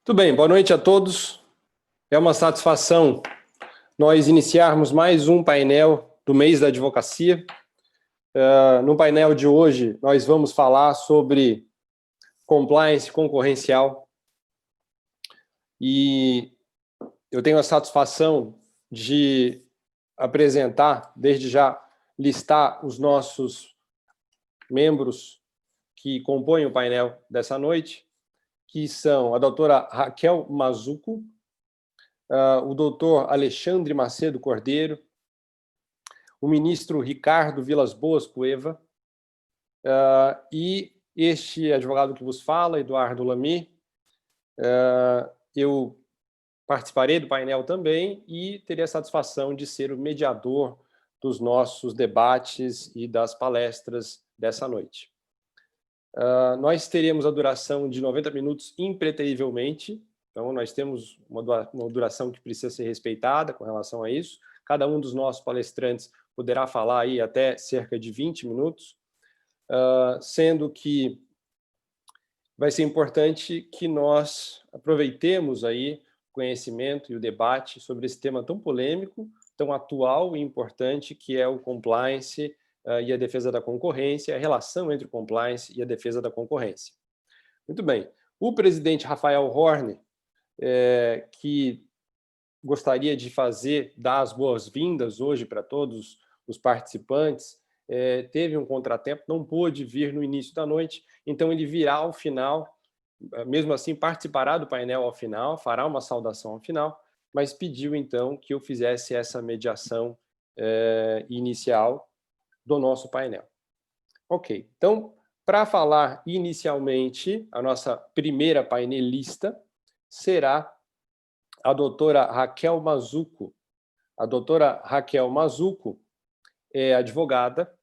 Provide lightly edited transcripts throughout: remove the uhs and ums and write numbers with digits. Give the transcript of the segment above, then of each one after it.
Muito bem, boa noite a todos. É uma satisfação nós iniciarmos mais um painel do mês da advocacia. No painel de hoje, nós vamos falar sobre compliance concorrencial. E eu tenho a satisfação de apresentar, desde já, listar os nossos membros que compõem o painel dessa noite, que são a doutora Raquel Mazzucco, o doutor Alexandre Macedo Cordeiro, o ministro Ricardo Vilas Boas Cueva, e este advogado que vos fala, Eduardo Lamy. Eu participarei do painel também e terei a satisfação de ser o mediador dos nossos debates e das palestras dessa noite. Nós teremos a duração de 90 minutos impreterivelmente, então nós temos uma duração que precisa ser respeitada com relação a isso. Cada um dos nossos palestrantes poderá falar aí até cerca de 20 minutos, sendo que vai ser importante que nós aproveitemos aí o conhecimento e o debate sobre esse tema tão polêmico, tão atual e importante, que é o compliance e a defesa da concorrência, a relação entre o compliance e a defesa da concorrência. Muito bem. O presidente Rafael Horner, que gostaria de dar as boas-vindas hoje para todos os participantes, teve um contratempo, não pôde vir no início da noite, então ele virá ao final, mesmo assim participará do painel ao final, fará uma saudação ao final, mas pediu então que eu fizesse essa mediação inicial do nosso painel. Ok, então, para falar inicialmente, a nossa primeira painelista será a doutora Raquel Mazzucco. A doutora Raquel Mazzucco é advogada,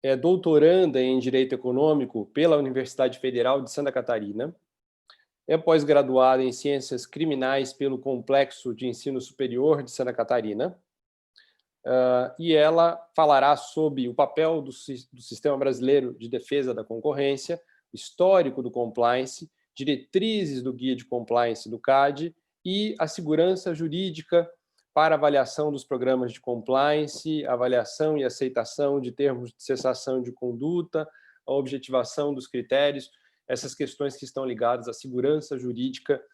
é doutoranda em Direito Econômico pela Universidade Federal de Santa Catarina, é pós-graduada em Ciências Criminais pelo Complexo de Ensino Superior de Santa Catarina, e ela falará sobre o papel do Sistema Brasileiro de Defesa da Concorrência, histórico do compliance, diretrizes do Guia de Compliance do CAD e a segurança jurídica para avaliação dos programas de compliance, avaliação e aceitação de termos de cessação de conduta, a objetivação dos critérios, essas questões que estão ligadas à segurança jurídica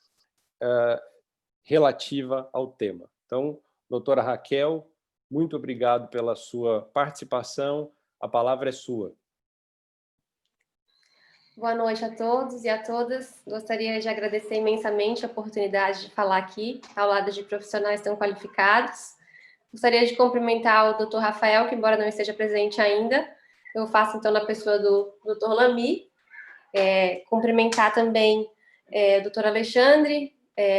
relativa ao tema. Então, doutora Raquel, muito obrigado pela sua participação. A palavra é sua. Boa noite a todos e a todas. Gostaria de agradecer imensamente a oportunidade de falar aqui, ao lado de profissionais tão qualificados. Gostaria de cumprimentar o Dr. Rafael, que embora não esteja presente ainda, eu faço então na pessoa do Dr. Lamy. Cumprimentar também o Dr. Alexandre,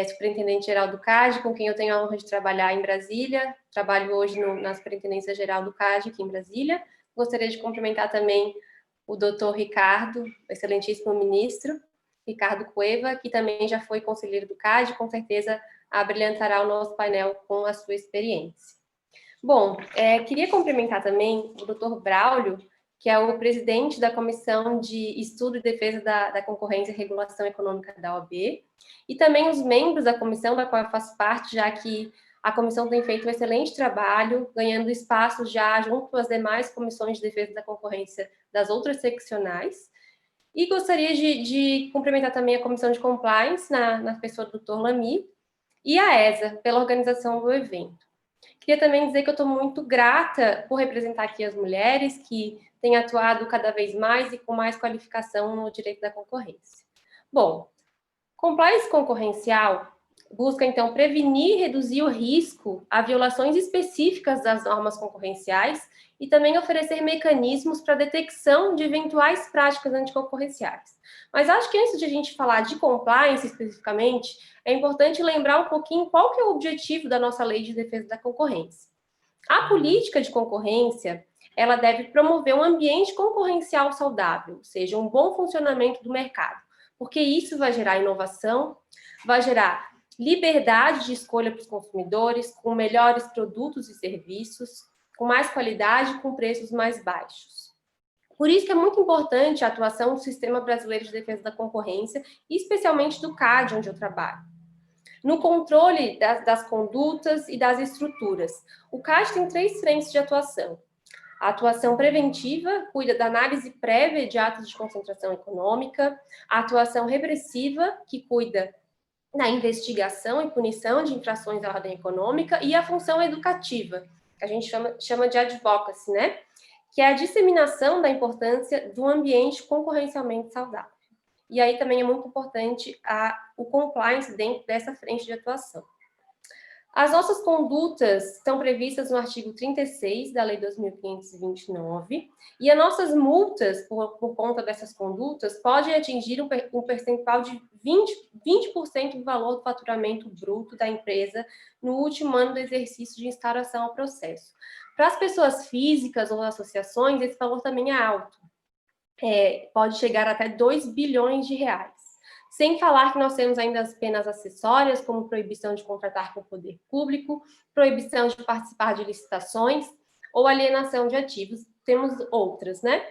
superintendente-geral do CAD, com quem eu tenho a honra de trabalhar em Brasília. Trabalho hoje na Superintendência Geral do CAD, aqui em Brasília. Gostaria de cumprimentar também o doutor Ricardo, excelentíssimo ministro, Ricardo Cueva, que também já foi conselheiro do CAD, com certeza abrilhantará o nosso painel com a sua experiência. Bom, queria cumprimentar também o doutor Braulio, que é o presidente da Comissão de Estudo e Defesa da Concorrência e Regulação Econômica da OAB, e também os membros da comissão, da qual eu faço parte, já que a comissão tem feito um excelente trabalho, ganhando espaço já junto às demais comissões de defesa da concorrência das outras seccionais. E gostaria de cumprimentar também a comissão de compliance, na pessoa do Dr. Lamy, e a ESA, pela organização do evento. Queria também dizer que eu estou muito grata por representar aqui as mulheres que têm atuado cada vez mais e com mais qualificação no direito da concorrência. Bom, compliance concorrencial busca, então, prevenir e reduzir o risco a violações específicas das normas concorrenciais e também oferecer mecanismos para detecção de eventuais práticas anticoncorrenciais. Mas acho que antes de a gente falar de compliance especificamente, é importante lembrar um pouquinho qual que é o objetivo da nossa Lei de Defesa da Concorrência. A política de concorrência, ela deve promover um ambiente concorrencial saudável, ou seja, um bom funcionamento do mercado, porque isso vai gerar inovação, vai gerar liberdade de escolha para os consumidores, com melhores produtos e serviços, com mais qualidade e com preços mais baixos. Por isso que é muito importante a atuação do Sistema Brasileiro de Defesa da Concorrência, e especialmente do CAD, onde eu trabalho. No controle das condutas e das estruturas, o CAD tem 3 frentes de atuação. A atuação preventiva cuida da análise prévia de atos de concentração econômica, a atuação repressiva, que cuida da investigação e punição de infrações à ordem econômica, e a função educativa, que a gente chama de advocacy, né? Que é a disseminação da importância do ambiente concorrencialmente saudável. E aí também é muito importante o compliance dentro dessa frente de atuação. As nossas condutas estão previstas no artigo 36 da Lei 2.529, e as nossas multas por conta dessas condutas podem atingir um percentual de 20% do valor do faturamento bruto da empresa no último ano do exercício de instauração ao processo. Para as pessoas físicas ou associações, esse valor também é alto. Pode chegar até 2 bilhões de reais. Sem falar que nós temos ainda as penas acessórias, como proibição de contratar com o poder público, proibição de participar de licitações ou alienação de ativos. Temos outras, né?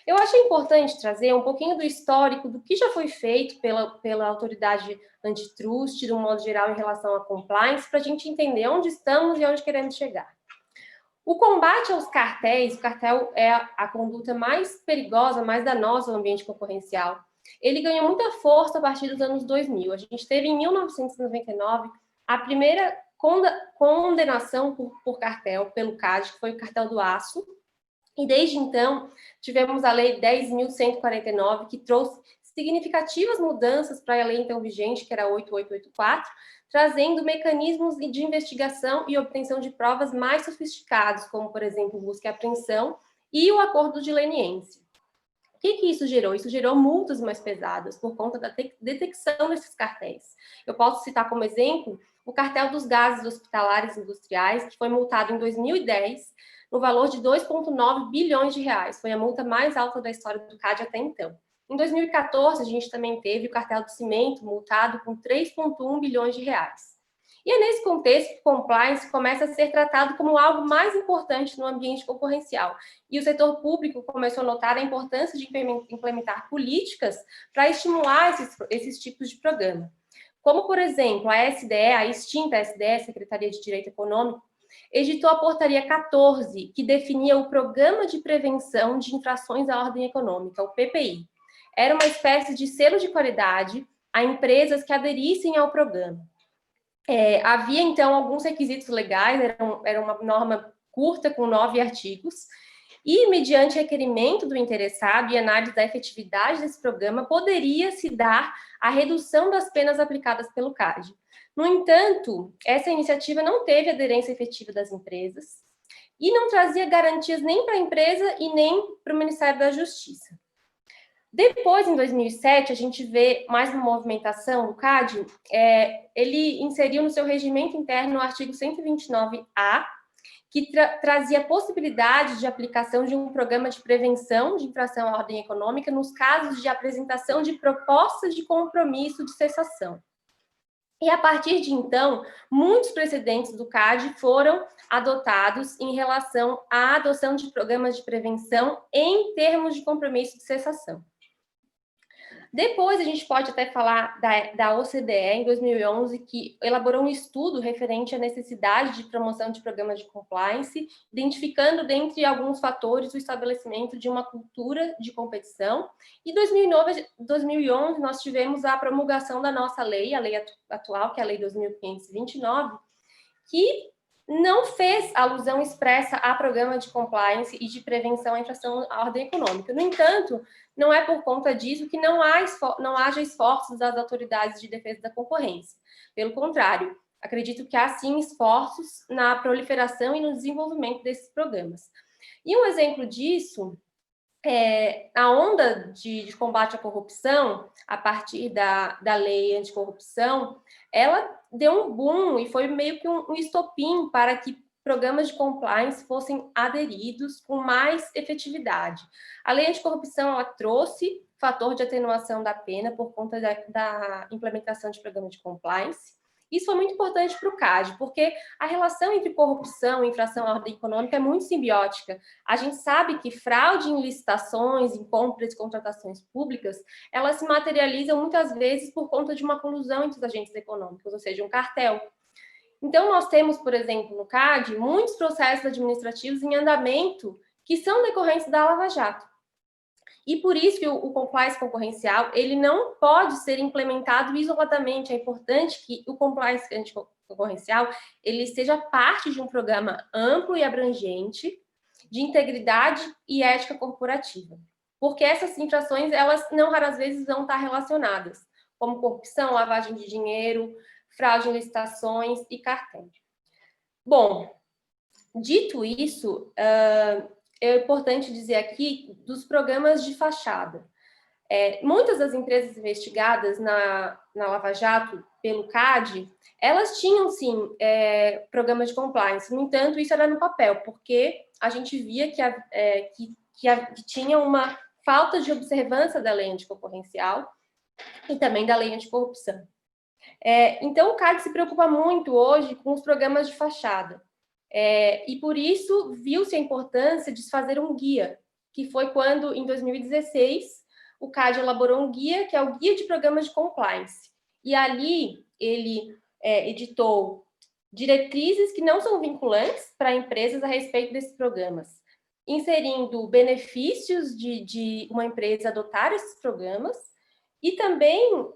Eu acho importante trazer um pouquinho do histórico do que já foi feito pela autoridade antitrust, de um modo geral, em relação à compliance, para a gente entender onde estamos e onde queremos chegar. O combate aos cartéis, o cartel é a conduta mais perigosa, mais danosa no ambiente concorrencial. Ele ganhou muita força a partir dos anos 2000. A gente teve, em 1999, a primeira condenação por cartel pelo CAD, que foi o cartel do aço. E desde então, tivemos a Lei 10.149, que trouxe significativas mudanças para a lei então vigente, que era a 8884, trazendo mecanismos de investigação e obtenção de provas mais sofisticados, como, por exemplo, busca e apreensão e o acordo de leniência. O que isso gerou? Isso gerou multas mais pesadas por conta da detecção desses cartéis. Eu posso citar como exemplo o cartel dos gases hospitalares industriais, que foi multado em 2010 no valor de 2,9 bilhões de reais. Foi a multa mais alta da história do CAD até então. Em 2014, a gente também teve o cartel do cimento, multado com 3,1 bilhões de reais. E é nesse contexto que o compliance começa a ser tratado como algo mais importante no ambiente concorrencial. E o setor público começou a notar a importância de implementar políticas para estimular esses tipos de programa. Como, por exemplo, a SDE, a extinta SDE, Secretaria de Direito Econômico, editou a Portaria 14, que definia o Programa de Prevenção de Infrações à Ordem Econômica, o PPI. Era uma espécie de selo de qualidade a empresas que aderissem ao programa. Havia, então, alguns requisitos legais, era uma norma curta, com 9 artigos, e, mediante requerimento do interessado e análise da efetividade desse programa, poderia se dar a redução das penas aplicadas pelo CAD. No entanto, essa iniciativa não teve aderência efetiva das empresas e não trazia garantias nem para a empresa e nem para o Ministério da Justiça. Depois, em 2007, a gente vê mais uma movimentação do CAD. Ele inseriu no seu regimento interno o artigo 129A, que trazia a possibilidade de aplicação de um programa de prevenção de infração à ordem econômica nos casos de apresentação de propostas de compromisso de cessação. E, a partir de então, muitos precedentes do CAD foram adotados em relação à adoção de programas de prevenção em termos de compromisso de cessação. Depois, a gente pode até falar da OCDE, em 2011, que elaborou um estudo referente à necessidade de promoção de programas de compliance, identificando, dentre alguns fatores, o estabelecimento de uma cultura de competição. E em 2011, nós tivemos a promulgação da nossa lei, a lei atual, que é a Lei 2.529, que não fez alusão expressa a programa de compliance e de prevenção à infração à ordem econômica. No entanto, não é por conta disso que não haja esforços das autoridades de defesa da concorrência. Pelo contrário, acredito que há sim esforços na proliferação e no desenvolvimento desses programas. E um exemplo disso a onda de combate à corrupção, a partir da lei anticorrupção, ela deu um boom e foi meio que um estopim para que programas de compliance fossem aderidos com mais efetividade. A lei anticorrupção, ela trouxe fator de atenuação da pena por conta da implementação de programas de compliance, Isso foi muito importante para o CAD, porque a relação entre corrupção e infração à ordem econômica é muito simbiótica. A gente sabe que fraude em licitações, em compras e contratações públicas, elas se materializam muitas vezes por conta de uma colusão entre os agentes econômicos, ou seja, um cartel. Então, nós temos, por exemplo, no CAD, muitos processos administrativos em andamento que são decorrentes da Lava Jato. E por isso que o compliance concorrencial, ele não pode ser implementado isoladamente. É importante que o compliance concorrencial, ele seja parte de um programa amplo e abrangente de integridade e ética corporativa. Porque essas infrações, elas não raras vezes vão estar relacionadas, como corrupção, lavagem de dinheiro, fraude em licitações e cartéis. Bom, dito isso, é importante dizer aqui dos programas de fachada. Muitas das empresas investigadas na Lava Jato pelo CAD, elas tinham, sim, programas de compliance. No entanto, isso era no papel, porque a gente via que tinha uma falta de observância da lei anticoncorrencial e também da lei anticorrupção. Então, o CAD se preocupa muito hoje com os programas de fachada. E por isso viu-se a importância de se fazer um guia, que foi quando, em 2016, o CAD elaborou um guia, que é o Guia de Programas de Compliance. E ali ele editou diretrizes que não são vinculantes para empresas a respeito desses programas, inserindo benefícios de uma empresa adotar esses programas e também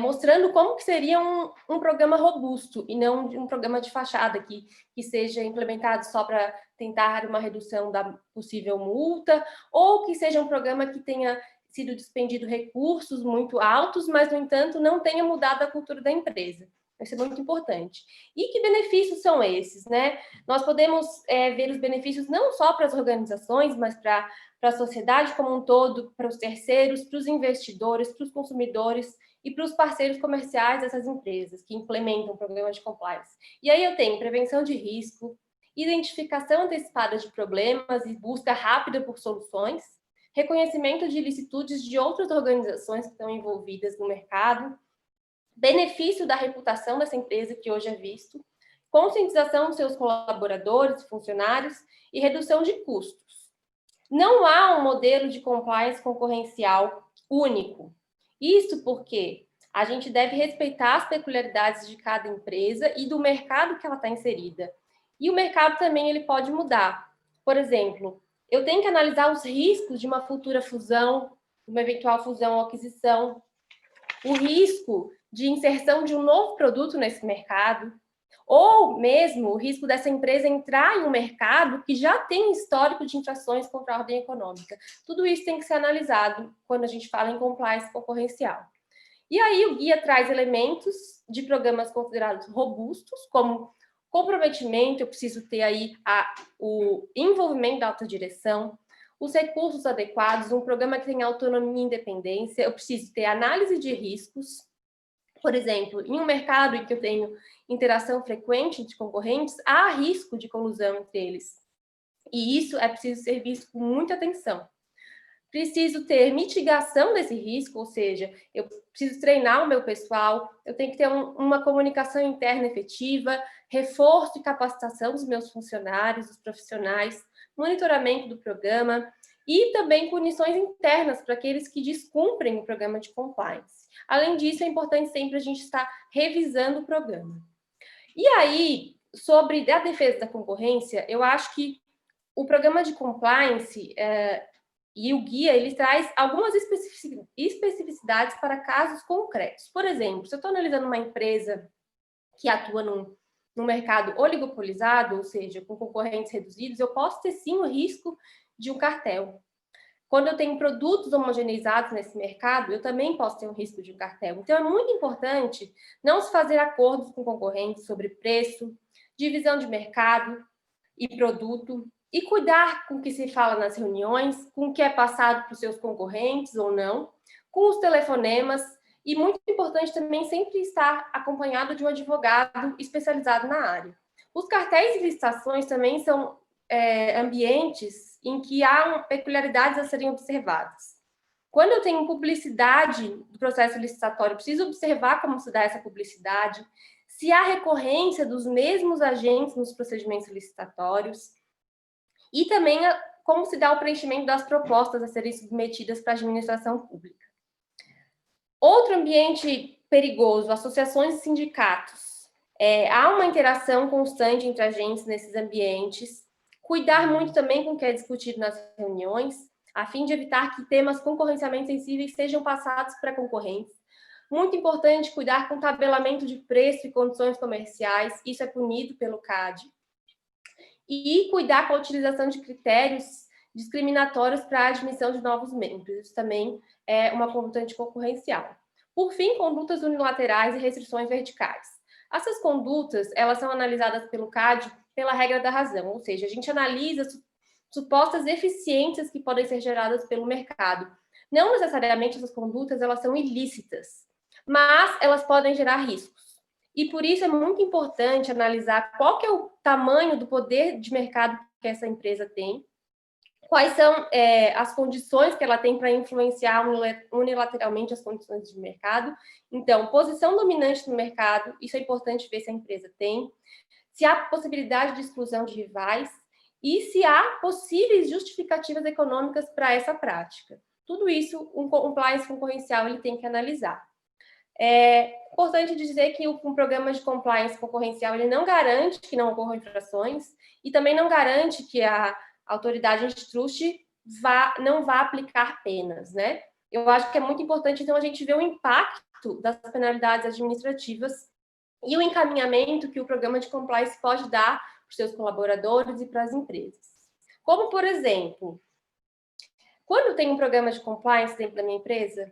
mostrando como que seria um programa robusto e não um programa de fachada que seja implementado só para tentar uma redução da possível multa, ou que seja um programa que tenha sido despendido recursos muito altos, mas, no entanto, não tenha mudado a cultura da empresa. Vai ser muito importante. E que benefícios são esses, né? Nós podemos ver os benefícios não só para as organizações, mas para a sociedade como um todo, para os terceiros, para os investidores, para os consumidores e para os parceiros comerciais dessas empresas que implementam programas de compliance. E aí eu tenho prevenção de risco, identificação antecipada de problemas e busca rápida por soluções, reconhecimento de ilicitudes de outras organizações que estão envolvidas no mercado, benefício da reputação dessa empresa que hoje é visto, conscientização dos seus colaboradores e funcionários e redução de custos. Não há um modelo de compliance concorrencial único. Isso porque a gente deve respeitar as peculiaridades de cada empresa e do mercado que ela está inserida. E o mercado também ele pode mudar. Por exemplo, eu tenho que analisar os riscos de uma futura fusão, uma eventual fusão ou aquisição, o risco de inserção de um novo produto nesse mercado, ou mesmo o risco dessa empresa entrar em um mercado que já tem histórico de infrações contra a ordem econômica. Tudo isso tem que ser analisado quando a gente fala em compliance concorrencial. E aí o guia traz elementos de programas considerados robustos, como comprometimento, eu preciso ter aí o envolvimento da alta direção, os recursos adequados, um programa que tenha autonomia e independência, eu preciso ter análise de riscos. Por exemplo, em um mercado em que eu tenho interação frequente entre concorrentes, há risco de colusão entre eles. E isso é preciso ser visto com muita atenção. Preciso ter mitigação desse risco, ou seja, eu preciso treinar o meu pessoal, eu tenho que ter uma comunicação interna efetiva, reforço e capacitação dos meus funcionários, dos profissionais, monitoramento do programa e também punições internas para aqueles que descumprem o programa de compliance. Além disso, é importante sempre a gente estar revisando o programa. E aí, sobre a defesa da concorrência, eu acho que o programa de compliance e o guia, ele traz algumas especificidades para casos concretos. Por exemplo, se eu estou analisando uma empresa que atua num mercado oligopolizado, ou seja, com concorrentes reduzidos, eu posso ter sim o risco de um cartel. Quando eu tenho produtos homogeneizados nesse mercado, eu também posso ter um risco de um cartel. Então, é muito importante não se fazer acordos com concorrentes sobre preço, divisão de mercado e produto, e cuidar com o que se fala nas reuniões, com o que é passado para os seus concorrentes ou não, com os telefonemas, e muito importante também sempre estar acompanhado de um advogado especializado na área. Os cartéis e licitações também são ambientes em que há peculiaridades a serem observadas, Quando eu tenho publicidade do processo licitatório, eu preciso observar como se dá essa publicidade, se há recorrência dos mesmos agentes nos procedimentos licitatórios, e também como se dá o preenchimento das propostas a serem submetidas para a administração pública. Outro ambiente perigoso, associações e sindicatos. Há uma interação constante entre agentes nesses ambientes, cuidar muito também com o que é discutido nas reuniões, a fim de evitar que temas concorrencialmente sensíveis sejam passados para concorrentes. Muito importante cuidar com tabelamento de preço e condições comerciais, isso é punido pelo CAD. E cuidar com a utilização de critérios discriminatórios para a admissão de novos membros, isso também é uma conduta anticoncorrencial. Por fim, condutas unilaterais e restrições verticais. Essas condutas, elas são analisadas pelo CAD pela regra da razão, ou seja, a gente analisa supostas eficiências que podem ser geradas pelo mercado. Não necessariamente essas condutas elas são ilícitas, mas elas podem gerar riscos. E por isso é muito importante analisar qual que é o tamanho do poder de mercado que essa empresa tem, quais são as condições que ela tem para influenciar unilateralmente as condições de mercado. Então, posição dominante no mercado, isso é importante ver se a empresa tem, se há possibilidade de exclusão de rivais, e se há possíveis justificativas econômicas para essa prática. Tudo isso, um compliance concorrencial ele tem que analisar. É importante dizer que um programa de compliance concorrencial ele não garante que não ocorram infrações e também não garante que a autoridade antitrust não vá aplicar penas, né? Eu acho que é muito importante, então, a gente ver o impacto das penalidades administrativas e o encaminhamento que o programa de compliance pode dar para os seus colaboradores e para as empresas. Como, por exemplo, quando tem um programa de compliance dentro da minha empresa,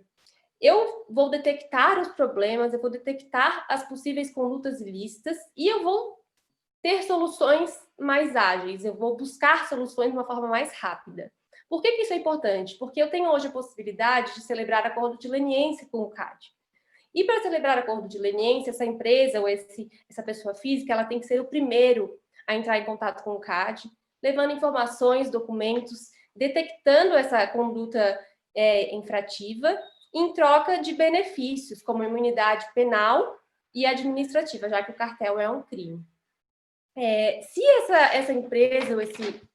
eu vou detectar os problemas, eu vou detectar as possíveis condutas ilícitas e eu vou ter soluções mais ágeis, eu vou buscar soluções de uma forma mais rápida. Por que isso é importante? Porque eu tenho hoje a possibilidade de celebrar acordo de leniência com o CAD. E para celebrar acordo de leniência, essa empresa ou essa pessoa física, ela tem que ser o primeiro a entrar em contato com o CAD, levando informações, documentos, detectando essa conduta infrativa, em troca de benefícios, como imunidade penal e administrativa, já que o cartel é um crime. Se essa empresa ou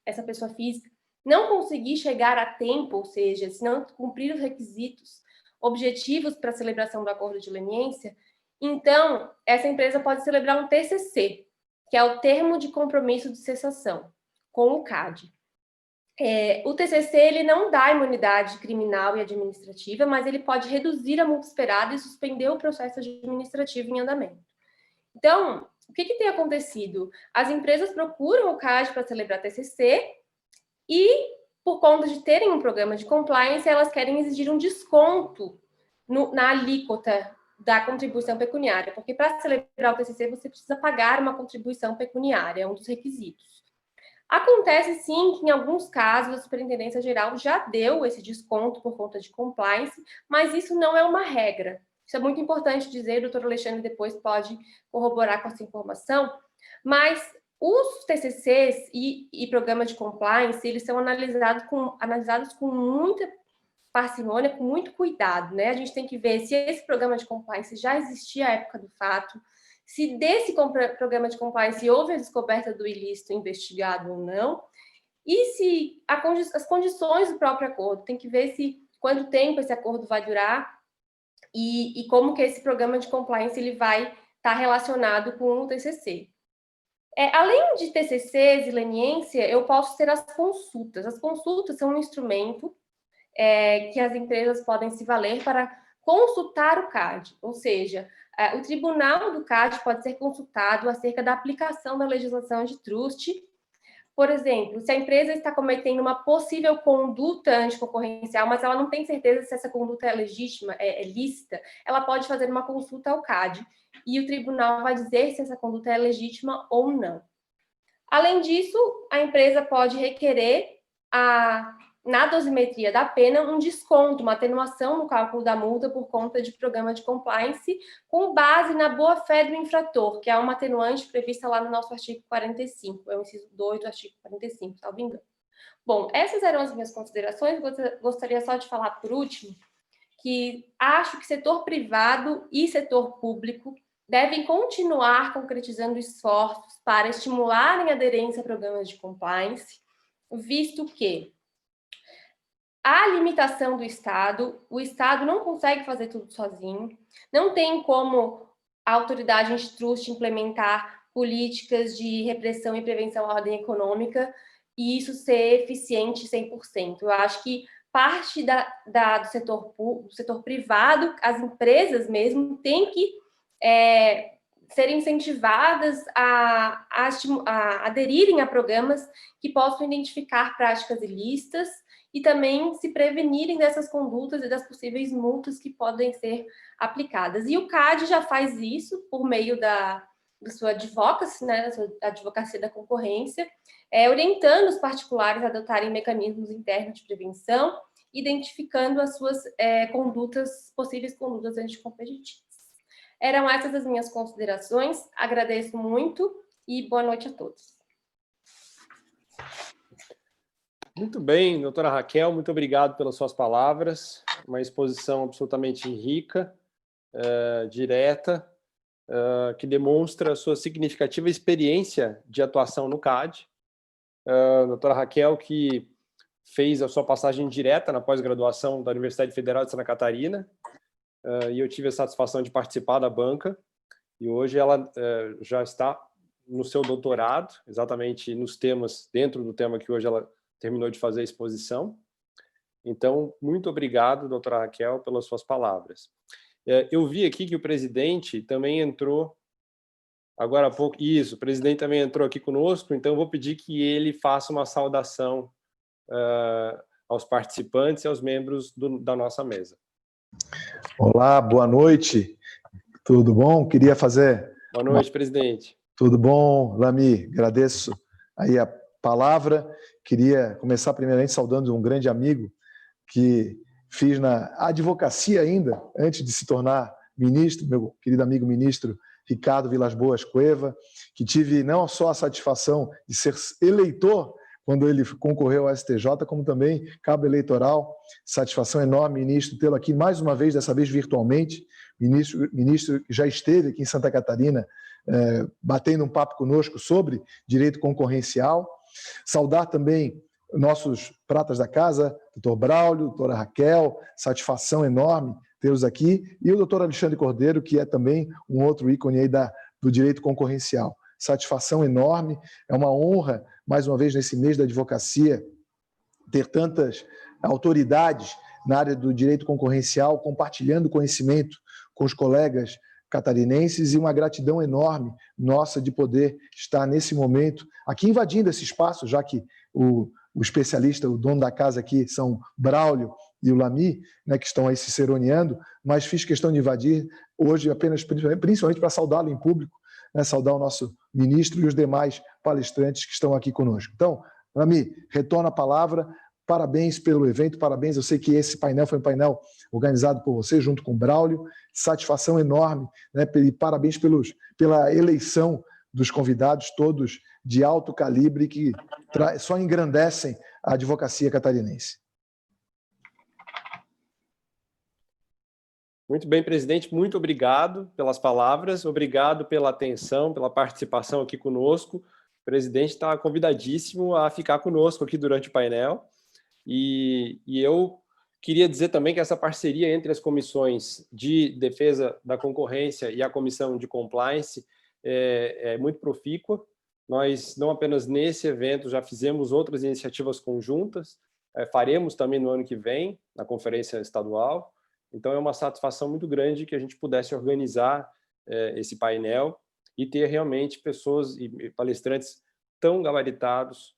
essa pessoa física não conseguir chegar a tempo, ou seja, se não cumprir os requisitos objetivos para a celebração do acordo de leniência, então essa empresa pode celebrar um TCC, que é o termo de compromisso de cessação, com o CAD. O TCC ele não dá imunidade criminal e administrativa, mas ele pode reduzir a multa esperada e suspender o processo administrativo em andamento. Então, o que tem acontecido? As empresas procuram o CAD para celebrar TCC e, por conta de terem um programa de compliance, elas querem exigir um desconto na alíquota da contribuição pecuniária, porque para celebrar o TCC você precisa pagar uma contribuição pecuniária, é um dos requisitos. Acontece, sim, que em alguns casos a Superintendência Geral já deu esse desconto por conta de compliance, mas isso não é uma regra. Isso é muito importante dizer, o doutor Alexandre depois pode corroborar com essa informação, mas os TCCs e programas de compliance, eles são analisados com muita parcimônia, com muito cuidado, né? A gente tem que ver se esse programa de compliance já existia à época do fato, se desse programa de compliance houve a descoberta do ilícito investigado ou não, e se as condições do próprio acordo, tem que ver quanto tempo esse acordo vai durar e como que esse programa de compliance ele vai estar relacionado com o TCC. Além de TCCs e leniência, eu posso ter as consultas. As consultas são um instrumento que as empresas podem se valer para consultar o CAD, ou seja, o tribunal do CAD pode ser consultado acerca da aplicação da legislação antitrust. Por exemplo, se a empresa está cometendo uma possível conduta anticoncorrencial, mas ela não tem certeza se essa conduta é legítima, é lícita, ela pode fazer uma consulta ao CAD e o tribunal vai dizer se essa conduta é legítima ou não. Além disso, a empresa pode requerer na dosimetria da pena, um desconto, uma atenuação no cálculo da multa por conta de programa de compliance, com base na boa-fé do infrator, que é uma atenuante prevista lá no nosso artigo 45, é o inciso 2 do artigo 45, salvo engano. Bom, essas eram as minhas considerações. Gostaria só de falar, por último, que acho que setor privado e setor público devem continuar concretizando esforços para estimularem a aderência a programas de compliance, visto que a limitação do Estado, o Estado não consegue fazer tudo sozinho, não tem como a autoridade antitrust implementar políticas de repressão e prevenção à ordem econômica e isso ser eficiente 100%. Eu acho que parte do setor privado, as empresas mesmo, têm que serem incentivadas a aderirem a programas que possam identificar práticas ilícitas e também se prevenirem dessas condutas e das possíveis multas que podem ser aplicadas. E o CAD já faz isso por meio da sua advocacy, né, da sua advocacia da concorrência, orientando os particulares a adotarem mecanismos internos de prevenção, identificando as suas possíveis condutas anticompetitivas. Eram essas as minhas considerações, agradeço muito e boa noite a todos. Muito bem, doutora Raquel, muito obrigado pelas suas palavras, uma exposição absolutamente rica, direta, que demonstra a sua significativa experiência de atuação no CAD. Doutora Raquel, que fez a sua passagem direta na pós-graduação da Universidade Federal de Santa Catarina, e eu tive a satisfação de participar da banca, e hoje ela já está no seu doutorado, exatamente nos temas, dentro do tema que hoje ela terminou de fazer a exposição. Então, muito obrigado, doutora Raquel, pelas suas palavras. Eu vi aqui que o presidente também entrou, agora há pouco, isso, o presidente também entrou aqui conosco, então eu vou pedir que ele faça uma saudação aos participantes e aos membros da nossa mesa. Olá, boa noite, tudo bom? Queria fazer... Boa noite, presidente. Tudo bom, Lamy? Agradeço aí a palavra. Queria começar primeiramente saudando um grande amigo que fiz na advocacia ainda, antes de se tornar ministro, meu querido amigo ministro Ricardo Vilas Boas Cueva, que tive não só a satisfação de ser eleitor quando ele concorreu ao STJ, como também cabo eleitoral. Satisfação enorme, ministro, tê-lo aqui mais uma vez, dessa vez virtualmente. Ministro que já esteve aqui em Santa Catarina, batendo um papo conosco sobre direito concorrencial. Saudar também nossos pratas da casa, doutor Braulio, doutora Raquel, satisfação enorme tê-los aqui, e o doutor Alexandre Cordeiro, que é também um outro ícone aí do direito concorrencial. Satisfação enorme, é uma honra, mais uma vez, nesse mês da advocacia, ter tantas autoridades na área do direito concorrencial, compartilhando conhecimento com os colegas catarinenses, e uma gratidão enorme nossa de poder estar nesse momento aqui invadindo esse espaço, já que o especialista, o dono da casa aqui são Braulio e o Lamy, né, que estão aí se ceroneando, mas fiz questão de invadir hoje apenas, principalmente para saudá-lo em público, né, saudar o nosso ministro e os demais palestrantes que estão aqui conosco. Então, Lamy, retorno a palavra. Parabéns pelo evento, parabéns. Eu sei que esse painel foi um painel organizado por você, junto com o Braulio. Satisfação enorme, né? E parabéns pela eleição dos convidados, todos de alto calibre, que só engrandecem a advocacia catarinense. Muito bem, presidente, muito obrigado pelas palavras, obrigado pela atenção, pela participação aqui conosco. O presidente está convidadíssimo a ficar conosco aqui durante o painel. E eu queria dizer também que essa parceria entre as comissões de defesa da concorrência e a comissão de compliance é muito profícua. Nós, não apenas nesse evento, já fizemos outras iniciativas conjuntas, faremos também no ano que vem, na conferência estadual. Então, é uma satisfação muito grande que a gente pudesse organizar esse painel e ter realmente pessoas e palestrantes tão gabaritados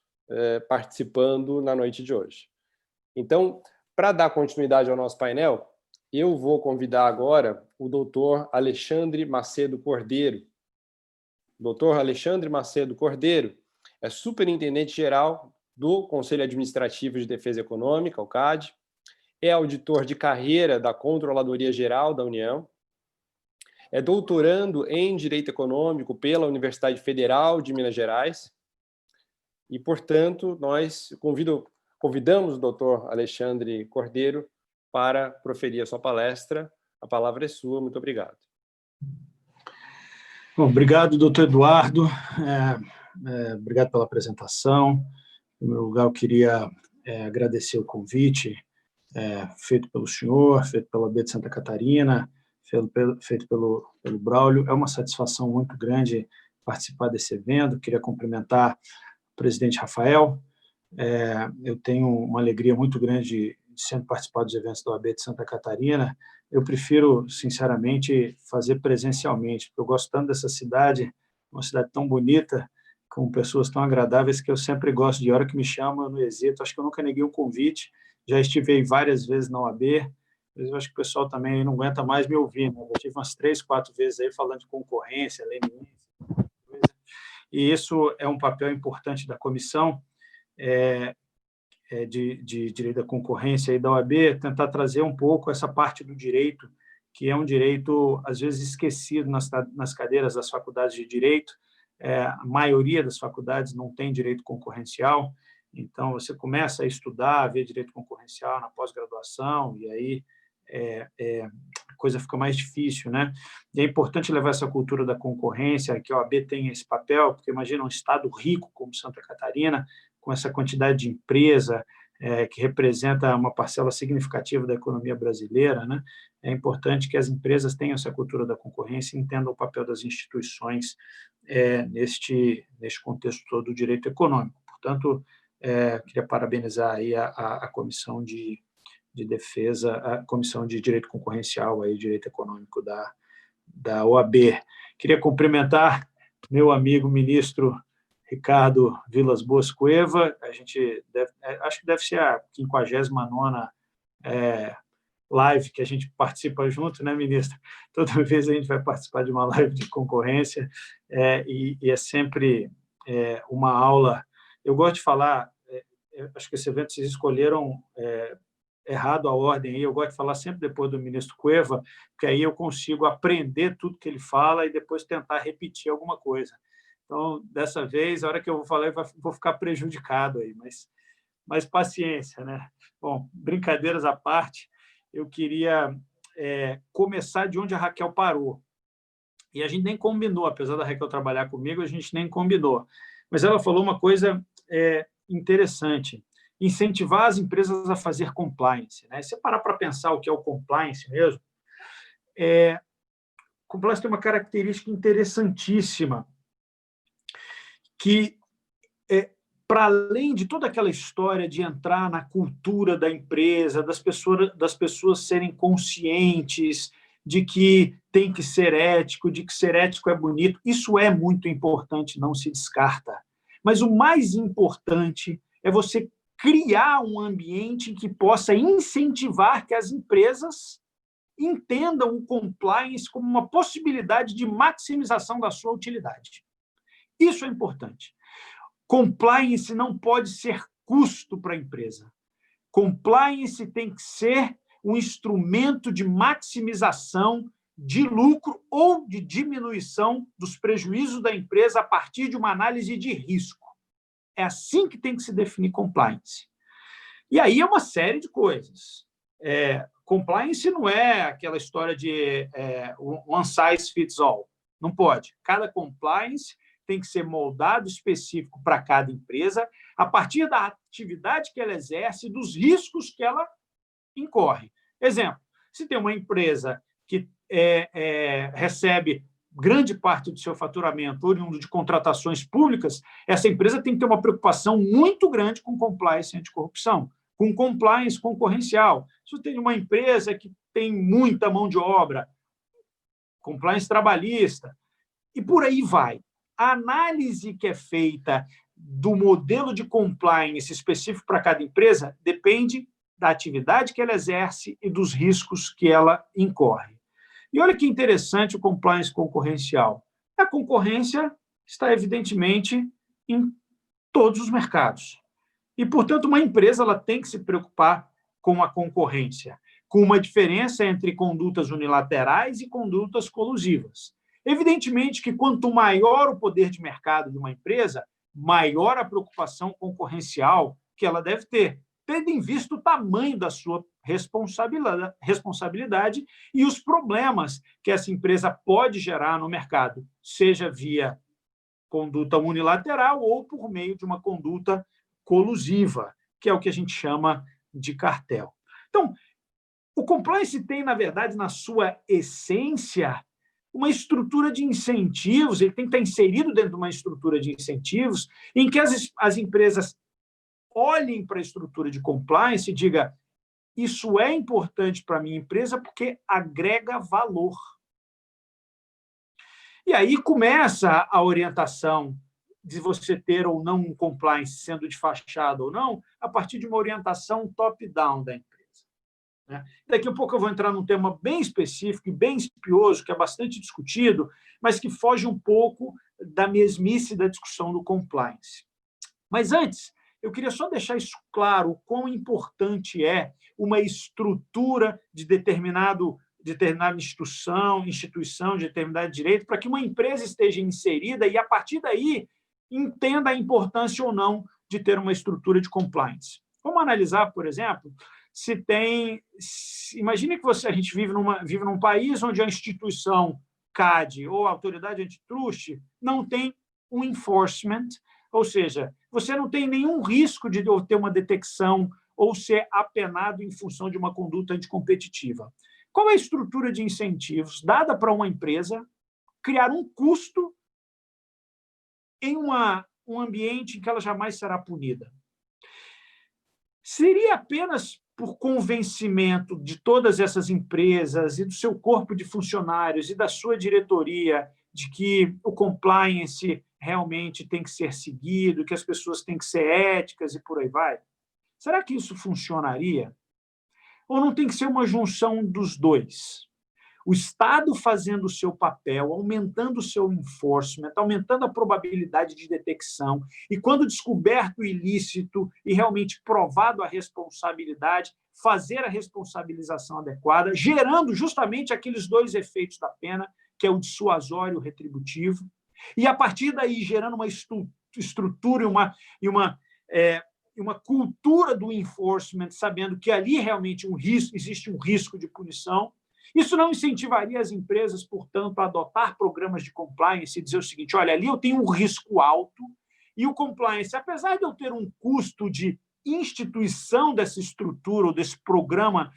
participando na noite de hoje. Então, para dar continuidade ao nosso painel, eu vou convidar agora o doutor Alexandre Macedo Cordeiro. Doutor Alexandre Macedo Cordeiro é superintendente-geral do Conselho Administrativo de Defesa Econômica, o CAD, é auditor de carreira da Controladoria Geral da União, é doutorando em Direito Econômico pela Universidade Federal de Minas Gerais e, portanto, nós convidamos o doutor Alexandre Cordeiro para proferir a sua palestra. A palavra é sua. Muito obrigado. Bom, obrigado, doutor Eduardo. Obrigado pela apresentação. Em primeiro lugar, eu queria agradecer o convite feito pelo senhor, feito pela AB de Santa Catarina, feito pelo Braulio. É uma satisfação muito grande participar desse evento. Queria cumprimentar o presidente Rafael. Eu tenho uma alegria muito grande de sempre participar dos eventos da AB de Santa Catarina. Eu prefiro, sinceramente, fazer presencialmente, porque eu gosto tanto dessa cidade, uma cidade tão bonita, com pessoas tão agradáveis, que eu sempre gosto de hora que me chamam, eu não hesito. Acho que eu nunca neguei um convite, já estive várias vezes na OAB, mas eu acho que o pessoal também não aguenta mais me ouvir, né? Eu tive umas 3, 4 vezes aí falando de concorrência, leniência, e isso é um papel importante da comissão de direito da concorrência e da OAB, tentar trazer um pouco essa parte do direito, que é um direito, às vezes, esquecido nas cadeiras das faculdades de direito. A maioria das faculdades não tem direito concorrencial, então você começa a estudar, a ver direito concorrencial na pós-graduação, e aí a coisa fica mais difícil, né? E é importante levar essa cultura da concorrência, que a OAB tem esse papel, porque imagina um estado rico como Santa Catarina, com essa quantidade de empresa, que representa uma parcela significativa da economia brasileira, né? É importante que as empresas tenham essa cultura da concorrência e entendam o papel das instituições neste contexto todo do direito econômico. Portanto, queria parabenizar aí a Comissão de Defesa, a Comissão de Direito Concorrencial, aí, Direito Econômico da OAB. Queria cumprimentar meu amigo ministro Ricardo Vilas Boas Cueva. Acho que deve ser a 59ª live que a gente participa junto, né, ministro? Toda vez a gente vai participar de uma live de concorrência, e é sempre uma aula. Eu gosto de falar, acho que esse evento vocês escolheram errado a ordem, eu gosto de falar sempre depois do ministro Cueva, porque aí eu consigo aprender tudo que ele fala e depois tentar repetir alguma coisa. Então, dessa vez, a hora que eu vou falar, eu vou ficar prejudicado aí, mas paciência, né? Bom, brincadeiras à parte, eu queria começar de onde a Raquel parou. E a gente nem combinou, apesar da Raquel trabalhar comigo, a gente nem combinou. Mas ela falou uma coisa interessante: incentivar as empresas a fazer compliance, né? Se você parar para pensar o que é o compliance mesmo, compliance tem uma característica interessantíssima, que para além de toda aquela história de entrar na cultura da empresa, das pessoas serem conscientes de que tem que ser ético, de que ser ético é bonito, isso é muito importante, não se descarta. Mas o mais importante é você criar um ambiente que possa incentivar que as empresas entendam o compliance como uma possibilidade de maximização da sua utilidade. Isso é importante. Compliance não pode ser custo para a empresa. Compliance tem que ser um instrumento de maximização de lucro ou de diminuição dos prejuízos da empresa a partir de uma análise de risco. É assim que tem que se definir compliance. E aí é uma série de coisas. Compliance não é aquela história de one size fits all. Não pode. Cada compliance tem que ser moldado específico para cada empresa, a partir da atividade que ela exerce e dos riscos que ela incorre. Exemplo, se tem uma empresa que recebe grande parte do seu faturamento oriundo de contratações públicas, essa empresa tem que ter uma preocupação muito grande com compliance anticorrupção, com compliance concorrencial. Se você tem uma empresa que tem muita mão de obra, compliance trabalhista, e por aí vai. A análise que é feita do modelo de compliance específico para cada empresa depende da atividade que ela exerce e dos riscos que ela incorre. E olha que interessante o compliance concorrencial. A concorrência está, evidentemente, em todos os mercados. E, portanto, uma empresa ela tem que se preocupar com a concorrência, com uma diferença entre condutas unilaterais e condutas colusivas. Evidentemente que quanto maior o poder de mercado de uma empresa, maior a preocupação concorrencial que ela deve ter, tendo em vista o tamanho da sua responsabilidade e os problemas que essa empresa pode gerar no mercado, seja via conduta unilateral ou por meio de uma conduta colusiva, que é o que a gente chama de cartel. Então, o compliance tem, na verdade, na sua essência, uma estrutura de incentivos, ele tem que estar inserido dentro de uma estrutura de incentivos em que as empresas olhem para a estrutura de compliance e digam: isso é importante para a minha empresa porque agrega valor. E aí começa a orientação de você ter ou não um compliance, sendo de fachada ou não, a partir de uma orientação top-down da empresa. Daqui a pouco eu vou entrar num tema bem específico e bem espinhoso, que é bastante discutido, mas que foge um pouco da mesmice da discussão do compliance. Mas antes, eu queria só deixar isso claro, o quão importante é uma estrutura de determinada instituição, de determinado direito, para que uma empresa esteja inserida e, a partir daí, entenda a importância ou não de ter uma estrutura de compliance. Vamos analisar, por exemplo, se tem... Imagine que a gente vive num país onde a instituição CAD ou a autoridade antitrust não tem um enforcement, ou seja, você não tem nenhum risco de ter uma detecção ou ser apenado em função de uma conduta anticompetitiva. Qual é a estrutura de incentivos dada para uma empresa criar um custo em um ambiente em que ela jamais será punida? Seria apenas por convencimento de todas essas empresas e do seu corpo de funcionários e da sua diretoria de que o compliance realmente tem que ser seguido, que as pessoas têm que ser éticas e por aí vai? Será que isso funcionaria? Ou não tem que ser uma junção dos dois? O Estado fazendo o seu papel, aumentando o seu enforcement, aumentando a probabilidade de detecção, e quando descoberto o ilícito e realmente provado a responsabilidade, fazer a responsabilização adequada, gerando justamente aqueles dois efeitos da pena, que é o dissuasório e o retributivo, e, a partir daí, gerando uma estrutura e uma cultura do enforcement, sabendo que ali realmente existe um risco de punição. Isso não incentivaria as empresas, portanto, a adotar programas de compliance e dizer o seguinte: olha, ali eu tenho um risco alto e o compliance, apesar de eu ter um custo de instituição dessa estrutura ou desse programa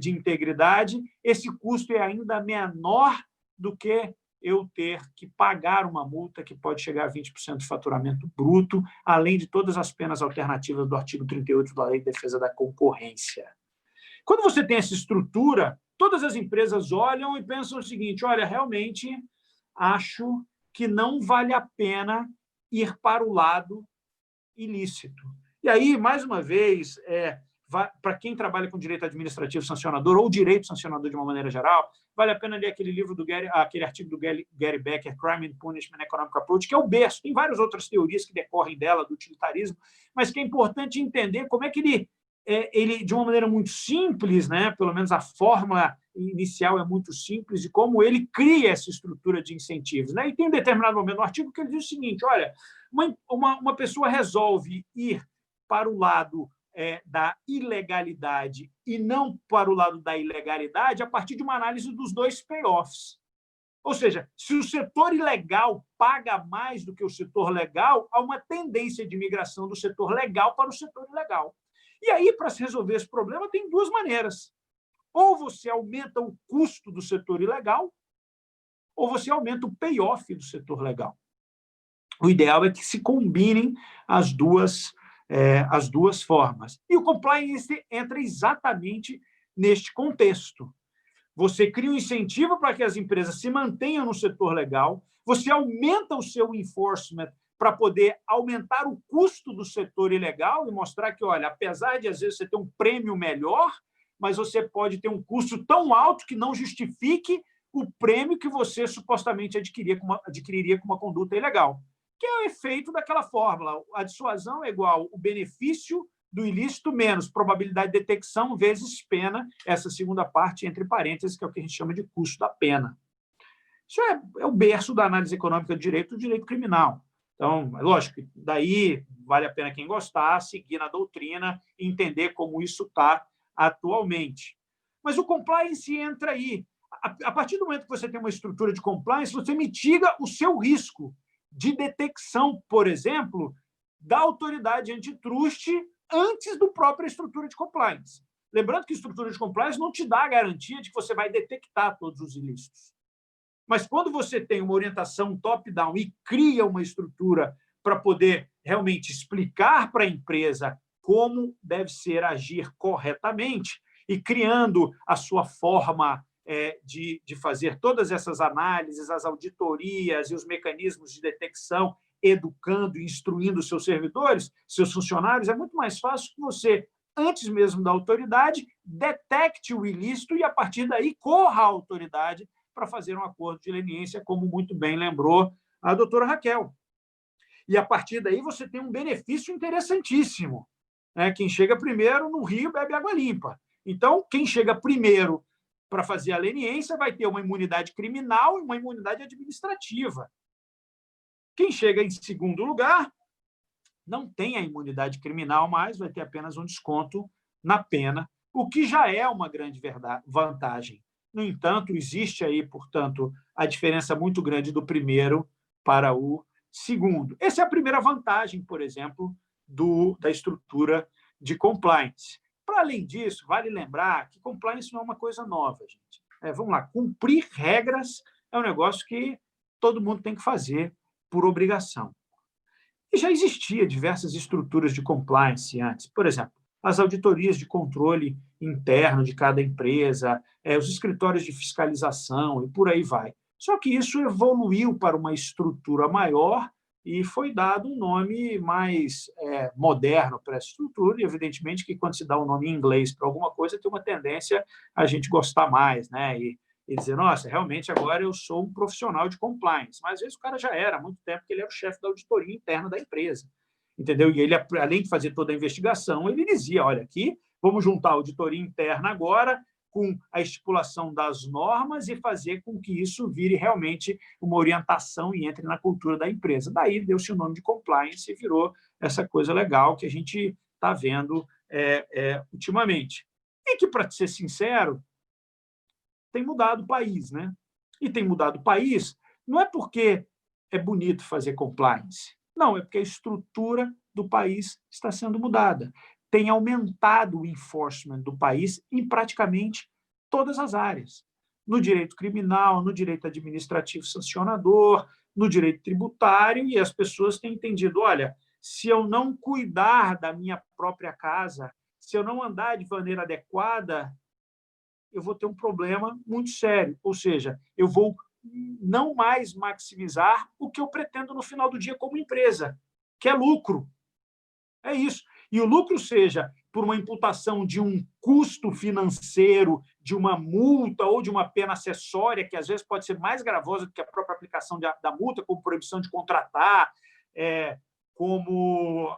de integridade, esse custo é ainda menor do que eu ter que pagar uma multa que pode chegar a 20% do faturamento bruto, além de todas as penas alternativas do artigo 38 da Lei de Defesa da Concorrência. Quando você tem essa estrutura, todas as empresas olham e pensam o seguinte: olha, realmente acho que não vale a pena ir para o lado ilícito. E aí, mais uma vez, para quem trabalha com direito administrativo sancionador ou direito sancionador de uma maneira geral, vale a pena ler aquele artigo do Gary Becker, Crime and Punishment Economic Approach, que é o berço. Tem várias outras teorias que decorrem dela, do utilitarismo, mas que é importante entender como é que ele, de uma maneira muito simples, né, pelo menos a fórmula inicial é muito simples, de como ele cria essa estrutura de incentivos. Né? E tem um determinado momento no artigo que ele diz o seguinte: olha, uma pessoa resolve ir para o lado da ilegalidade e não para o lado da ilegalidade a partir de uma análise dos dois payoffs. Ou seja, se o setor ilegal paga mais do que o setor legal, há uma tendência de migração do setor legal para o setor ilegal. E aí, para se resolver esse problema, tem duas maneiras. Ou você aumenta o custo do setor ilegal, ou você aumenta o payoff do setor legal. O ideal é que se combinem as duas formas. E o compliance entra exatamente neste contexto. Você cria um incentivo para que as empresas se mantenham no setor legal, você aumenta o seu enforcement para poder aumentar o custo do setor ilegal e mostrar que, olha, apesar de, às vezes, você ter um prêmio melhor, mas você pode ter um custo tão alto que não justifique o prêmio que você supostamente adquiriria com uma conduta ilegal, que é o efeito daquela fórmula. A dissuasão é igual o benefício do ilícito menos probabilidade de detecção vezes pena, essa segunda parte, entre parênteses, que é o que a gente chama de custo da pena. Isso é o berço da análise econômica do direito criminal. Então, lógico, daí vale a pena quem gostar, seguir na doutrina e entender como isso está atualmente. Mas o compliance entra aí. A partir do momento que você tem uma estrutura de compliance, você mitiga o seu risco de detecção, por exemplo, da autoridade antitrust antes do própria estrutura de compliance. Lembrando que a estrutura de compliance não te dá a garantia de que você vai detectar todos os ilícitos. Mas quando você tem uma orientação top-down e cria uma estrutura para poder realmente explicar para a empresa como deve ser agir corretamente e criando a sua forma de fazer todas essas análises, as auditorias e os mecanismos de detecção, educando e instruindo seus servidores, seus funcionários, é muito mais fácil que você, antes mesmo da autoridade, detecte o ilícito e, a partir daí, corra à autoridade para fazer um acordo de leniência, como muito bem lembrou a doutora Raquel. E, a partir daí, você tem um benefício interessantíssimo. Quem chega primeiro no rio bebe água limpa. Então, quem chega primeiro para fazer a leniência vai ter uma imunidade criminal e uma imunidade administrativa. Quem chega em segundo lugar não tem a imunidade criminal, mas vai ter apenas um desconto na pena, o que já é uma grande vantagem. No entanto, existe aí, portanto, a diferença muito grande do primeiro para o segundo. Essa é a primeira vantagem, por exemplo, da estrutura de compliance. Para além disso, vale lembrar que compliance não é uma coisa nova, gente. Vamos lá, cumprir regras é um negócio que todo mundo tem que fazer por obrigação. E já existia diversas estruturas de compliance antes. Por exemplo, as auditorias de controle interno de cada empresa, os escritórios de fiscalização e por aí vai. Só que isso evoluiu para uma estrutura maior e foi dado um nome mais moderno para essa estrutura, e evidentemente que quando se dá um nome em inglês para alguma coisa, tem uma tendência a gente gostar mais, né? E dizer, nossa, realmente agora eu sou um profissional de compliance. Mas às vezes o cara já era, há muito tempo que ele era o chefe da auditoria interna da empresa. Entendeu? E ele, além de fazer toda a investigação, ele dizia, olha, aqui vamos juntar a auditoria interna agora com a estipulação das normas e fazer com que isso vire realmente uma orientação e entre na cultura da empresa. Daí deu-se o nome de compliance e virou essa coisa legal que a gente está vendo ultimamente. E que, para ser sincero, tem mudado o país, né? E tem mudado o país não é porque é bonito fazer compliance, não, é porque a estrutura do país está sendo mudada. Tem aumentado o enforcement do país em praticamente todas as áreas. No direito criminal, no direito administrativo sancionador, no direito tributário, e as pessoas têm entendido, olha, se eu não cuidar da minha própria casa, se eu não andar de maneira adequada, eu vou ter um problema muito sério. Ou seja, eu vou não mais maximizar o que eu pretendo no final do dia como empresa, que é lucro. É isso. E o lucro seja por uma imputação de um custo financeiro, de uma multa ou de uma pena acessória, que às vezes pode ser mais gravosa do que a própria aplicação da multa, como proibição de contratar, como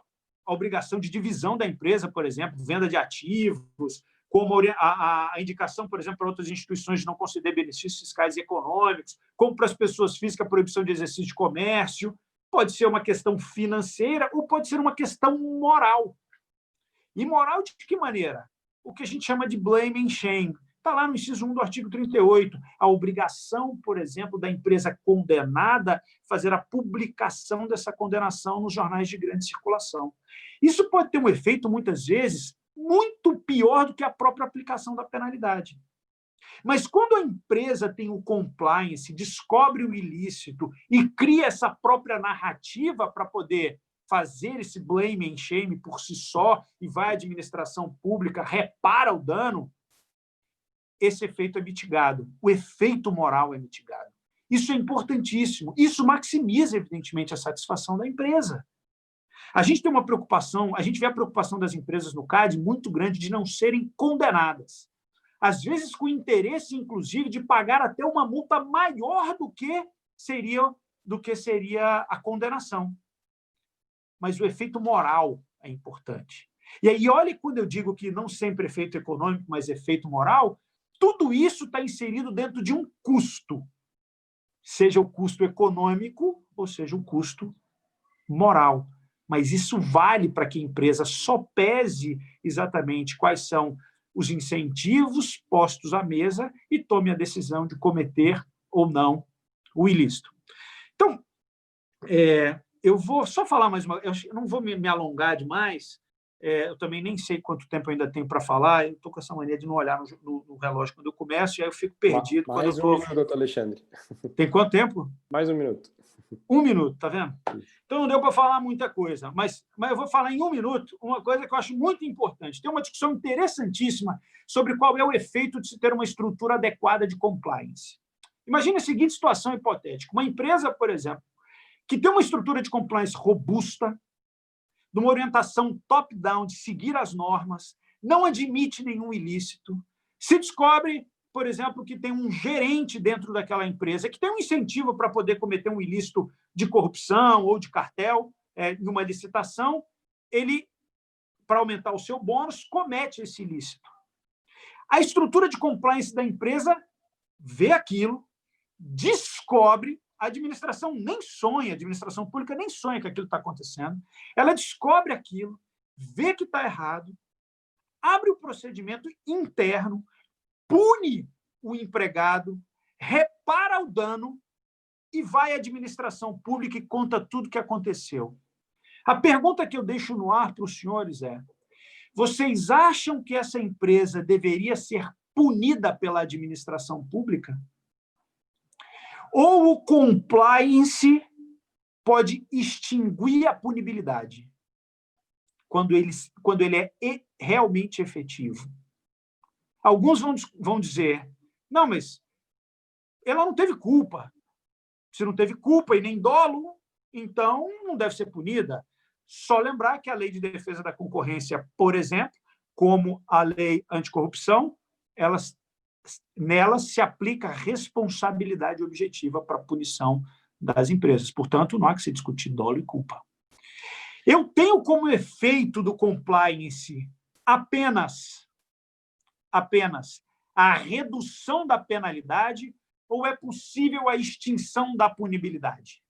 a obrigação de divisão da empresa, por exemplo, venda de ativos, como a indicação, por exemplo, para outras instituições de não conceder benefícios fiscais e econômicos, como para as pessoas físicas a proibição de exercício de comércio. Pode ser uma questão financeira ou pode ser uma questão moral. E moral de que maneira? O que a gente chama de blame and shame. Está lá no inciso 1 do artigo 38, a obrigação, por exemplo, da empresa condenada fazer a publicação dessa condenação nos jornais de grande circulação. Isso pode ter um efeito, muitas vezes, muito pior do que a própria aplicação da penalidade. Mas quando a empresa tem o compliance, descobre o ilícito e cria essa própria narrativa para poder fazer esse blame and shame por si só e vai à administração pública, repara o dano, esse efeito é mitigado. O efeito moral é mitigado. Isso é importantíssimo. Isso maximiza, evidentemente, a satisfação da empresa. A gente tem uma preocupação, a gente vê a preocupação das empresas no CAD muito grande de não serem condenadas. Às vezes com interesse, inclusive, de pagar até uma multa maior do que seria a condenação. Mas o efeito moral é importante. E aí, olha, quando eu digo que não sempre efeito econômico, mas efeito moral, tudo isso está inserido dentro de um custo, seja o custo econômico ou seja o custo moral. Mas isso vale para que a empresa só pese exatamente quais são os incentivos postos à mesa e tome a decisão de cometer ou não o ilícito. Então, eu vou só falar mais uma... Eu não vou me alongar demais, eu também nem sei quanto tempo eu ainda tenho para falar, eu estou com essa mania de não olhar no relógio quando eu começo, e aí eu fico perdido. Mais um minuto, doutor Alexandre. Tem quanto tempo? Mais um minuto. 1 minuto, tá vendo? Então não deu para falar muita coisa, mas eu vou falar em 1 minuto uma coisa que eu acho muito importante. Tem uma discussão interessantíssima sobre qual é o efeito de se ter uma estrutura adequada de compliance. Imagine a seguinte situação hipotética. Uma empresa, por exemplo, que tem uma estrutura de compliance robusta, de uma orientação top-down de seguir as normas, não admite nenhum ilícito, se descobre, por exemplo, que tem um gerente dentro daquela empresa que tem um incentivo para poder cometer um ilícito de corrupção ou de cartel em uma licitação, ele, para aumentar o seu bônus, comete esse ilícito. A estrutura de compliance da empresa vê aquilo, descobre, a administração nem sonha, a administração pública nem sonha que aquilo está acontecendo, ela descobre aquilo, vê que está errado, abre o procedimento interno, pune o empregado, repara o dano e vai à administração pública e conta tudo o que aconteceu. A pergunta que eu deixo no ar para os senhores é: vocês acham que essa empresa deveria ser punida pela administração pública? Ou o compliance pode extinguir a punibilidade quando ele é realmente efetivo? Alguns vão dizer, não, mas ela não teve culpa. Se não teve culpa e nem dolo, então não deve ser punida. Só lembrar que a Lei de Defesa da Concorrência, por exemplo, como a Lei Anticorrupção, nelas se aplica a responsabilidade objetiva para a punição das empresas. Portanto, não há que se discutir dolo e culpa. Eu tenho como efeito do compliance apenas a redução da penalidade ou é possível a extinção da punibilidade?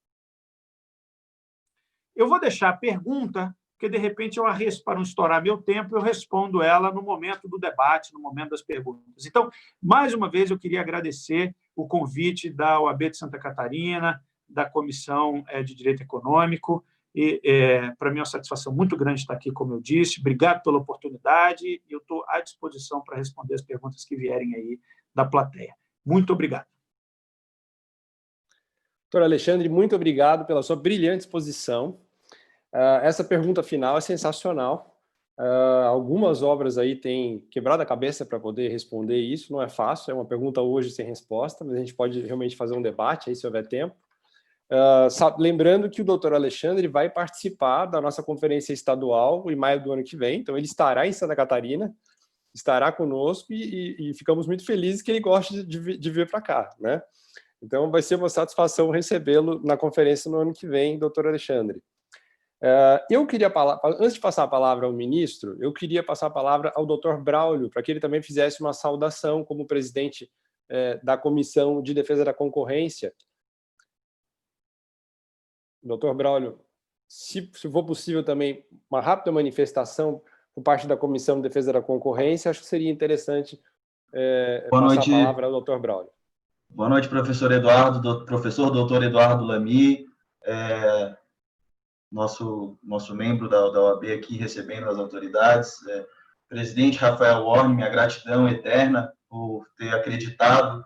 Eu vou deixar a pergunta, porque, de repente, para não estourar meu tempo, eu respondo ela no momento do debate, no momento das perguntas. Então, mais uma vez, eu queria agradecer o convite da OAB de Santa Catarina, da Comissão de Direito Econômico, e, para mim, é uma satisfação muito grande estar aqui, como eu disse. Obrigado pela oportunidade e eu estou à disposição para responder as perguntas que vierem aí da plateia. Muito obrigado. Doutor Alexandre, muito obrigado pela sua brilhante exposição. Essa pergunta final é sensacional. Algumas obras aí têm quebrado a cabeça para poder responder isso, não é fácil, é uma pergunta hoje sem resposta, mas a gente pode realmente fazer um debate aí se houver tempo. Lembrando que o doutor Alexandre vai participar da nossa conferência estadual em maio do ano que vem, então ele estará em Santa Catarina, estará conosco e ficamos muito felizes que ele goste de vir para cá, né? Então vai ser uma satisfação recebê-lo na conferência no ano que vem, doutor Alexandre. Eu queria, antes de passar a palavra ao ministro, eu queria passar a palavra ao doutor Braulio, para que ele também fizesse uma saudação como presidente da Comissão de Defesa da Concorrência. Doutor Braulio, se for possível também uma rápida manifestação por parte da Comissão de Defesa da Concorrência, acho que seria interessante passar a palavra ao doutor Braulio. Boa noite, professor Eduardo, professor doutor Eduardo Lamy, nosso membro da OAB aqui recebendo as autoridades, presidente Rafael Warne, minha gratidão eterna por ter acreditado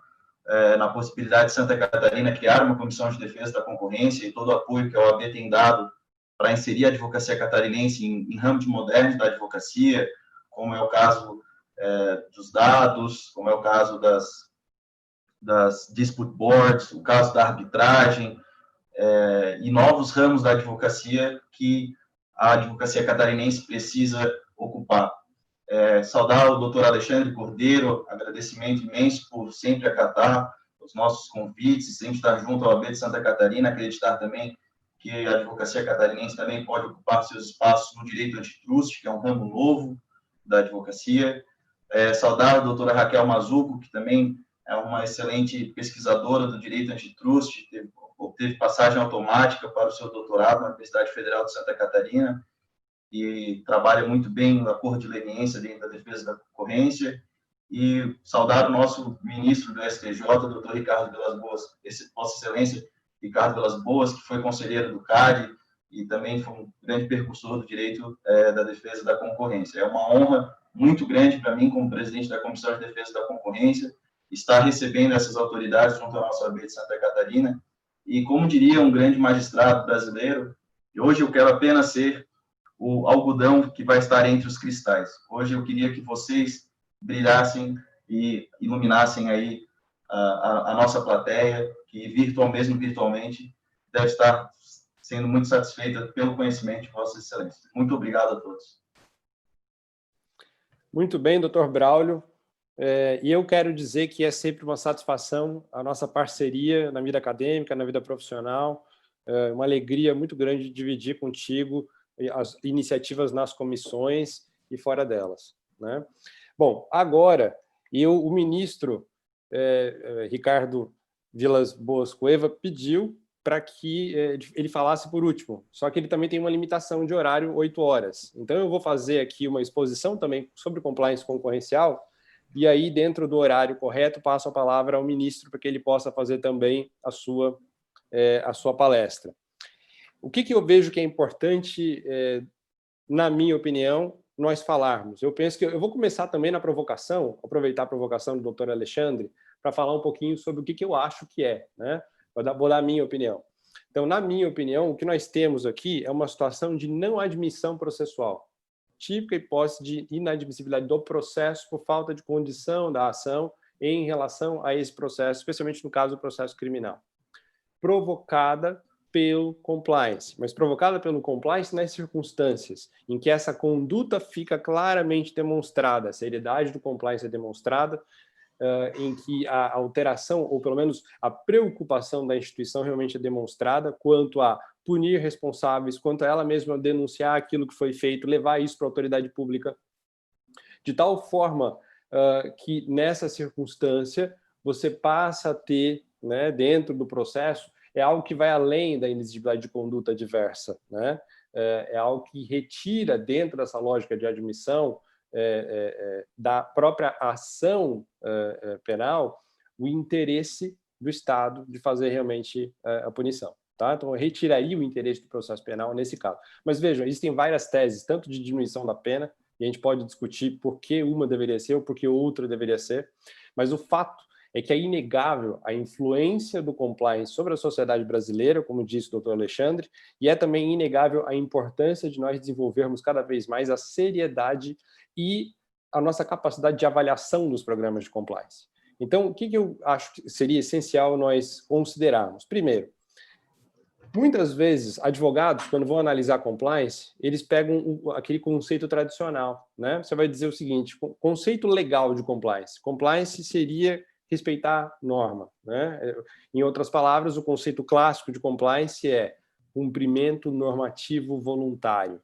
na possibilidade de Santa Catarina criar uma comissão de defesa da concorrência e todo o apoio que a OAB tem dado para inserir a advocacia catarinense em ramos modernos da advocacia, como é o caso dos dados, como é o caso das dispute boards, o caso da arbitragem, e novos ramos da advocacia que a advocacia catarinense precisa ocupar. Saudar o doutor Alexandre Cordeiro, agradecimento imenso por sempre acatar os nossos convites, sempre estar junto à OAB de Santa Catarina, acreditar também que a advocacia catarinense também pode ocupar seus espaços no direito antitrust, que é um ramo novo da advocacia. Saudar a doutora Raquel Mazzucco, que também é uma excelente pesquisadora do direito antitrust, teve obteve passagem automática para o seu doutorado na Universidade Federal de Santa Catarina e trabalha muito bem no acordo de leniência dentro da defesa da concorrência. E saudar o nosso ministro do STJ, doutor Ricardo Vilas Boas, Vossa Excelência Ricardo Vilas Boas, que foi conselheiro do CAD e também foi um grande percursor do direito da defesa da concorrência. É uma honra muito grande para mim, como presidente da Comissão de Defesa da Concorrência, estar recebendo essas autoridades junto à nossa OAB de Santa Catarina. E, como diria um grande magistrado brasileiro, hoje eu quero apenas ser o algodão que vai estar entre os cristais. Hoje eu queria que vocês brilhassem e iluminassem aí a nossa plateia, que virtualmente deve estar sendo muito satisfeita pelo conhecimento de Vossa Excelência. Muito obrigado a todos. Muito bem, doutor Braulio. E eu quero dizer que é sempre uma satisfação a nossa parceria na vida acadêmica, na vida profissional, uma alegria muito grande de dividir contigo as iniciativas nas comissões e fora delas, né? Bom, agora, o ministro Ricardo Vilas Boas Cueva pediu para que ele falasse por último, só que ele também tem uma limitação de horário, 8 horas. Então, eu vou fazer aqui uma exposição também sobre compliance concorrencial, e aí, dentro do horário correto, passo a palavra ao ministro para que ele possa fazer também a sua palestra. O que eu vejo que é importante, na minha opinião, nós falarmos? Eu penso que eu vou começar também na provocação, aproveitar a provocação do doutor Alexandre, para falar um pouquinho sobre o que eu acho que é, né? Vou dar a minha opinião. Então, na minha opinião, o que nós temos aqui é uma situação de não admissão processual. Típica hipótese de inadmissibilidade do processo por falta de condição da ação em relação a esse processo, especialmente no caso do processo criminal. Provocada pelo compliance, mas provocada pelo compliance nas circunstâncias em que essa conduta fica claramente demonstrada, a seriedade do compliance é demonstrada, em que a alteração, ou pelo menos a preocupação da instituição realmente é demonstrada quanto a punir responsáveis, quanto a ela mesma denunciar aquilo que foi feito, levar isso para a autoridade pública, de tal forma que nessa circunstância você passa a ter, né, dentro do processo, é algo que vai além da inexigibilidade de conduta adversa, né? É algo que retira dentro dessa lógica de admissão da própria ação penal o interesse do Estado de fazer realmente a punição. Tá? Então, eu retiraria o interesse do processo penal nesse caso. Mas vejam, existem várias teses, tanto de diminuição da pena, e a gente pode discutir por que uma deveria ser ou por que outra deveria ser, mas o fato é que é inegável a influência do compliance sobre a sociedade brasileira, como disse o doutor Alexandre, e é também inegável a importância de nós desenvolvermos cada vez mais a seriedade e a nossa capacidade de avaliação dos programas de compliance. Então, o que eu acho que seria essencial nós considerarmos? Primeiro, muitas vezes, advogados, quando vão analisar compliance, eles pegam aquele conceito tradicional, né? Você vai dizer o seguinte, conceito legal de compliance. Compliance seria respeitar norma, né? Em outras palavras, o conceito clássico de compliance é cumprimento normativo voluntário.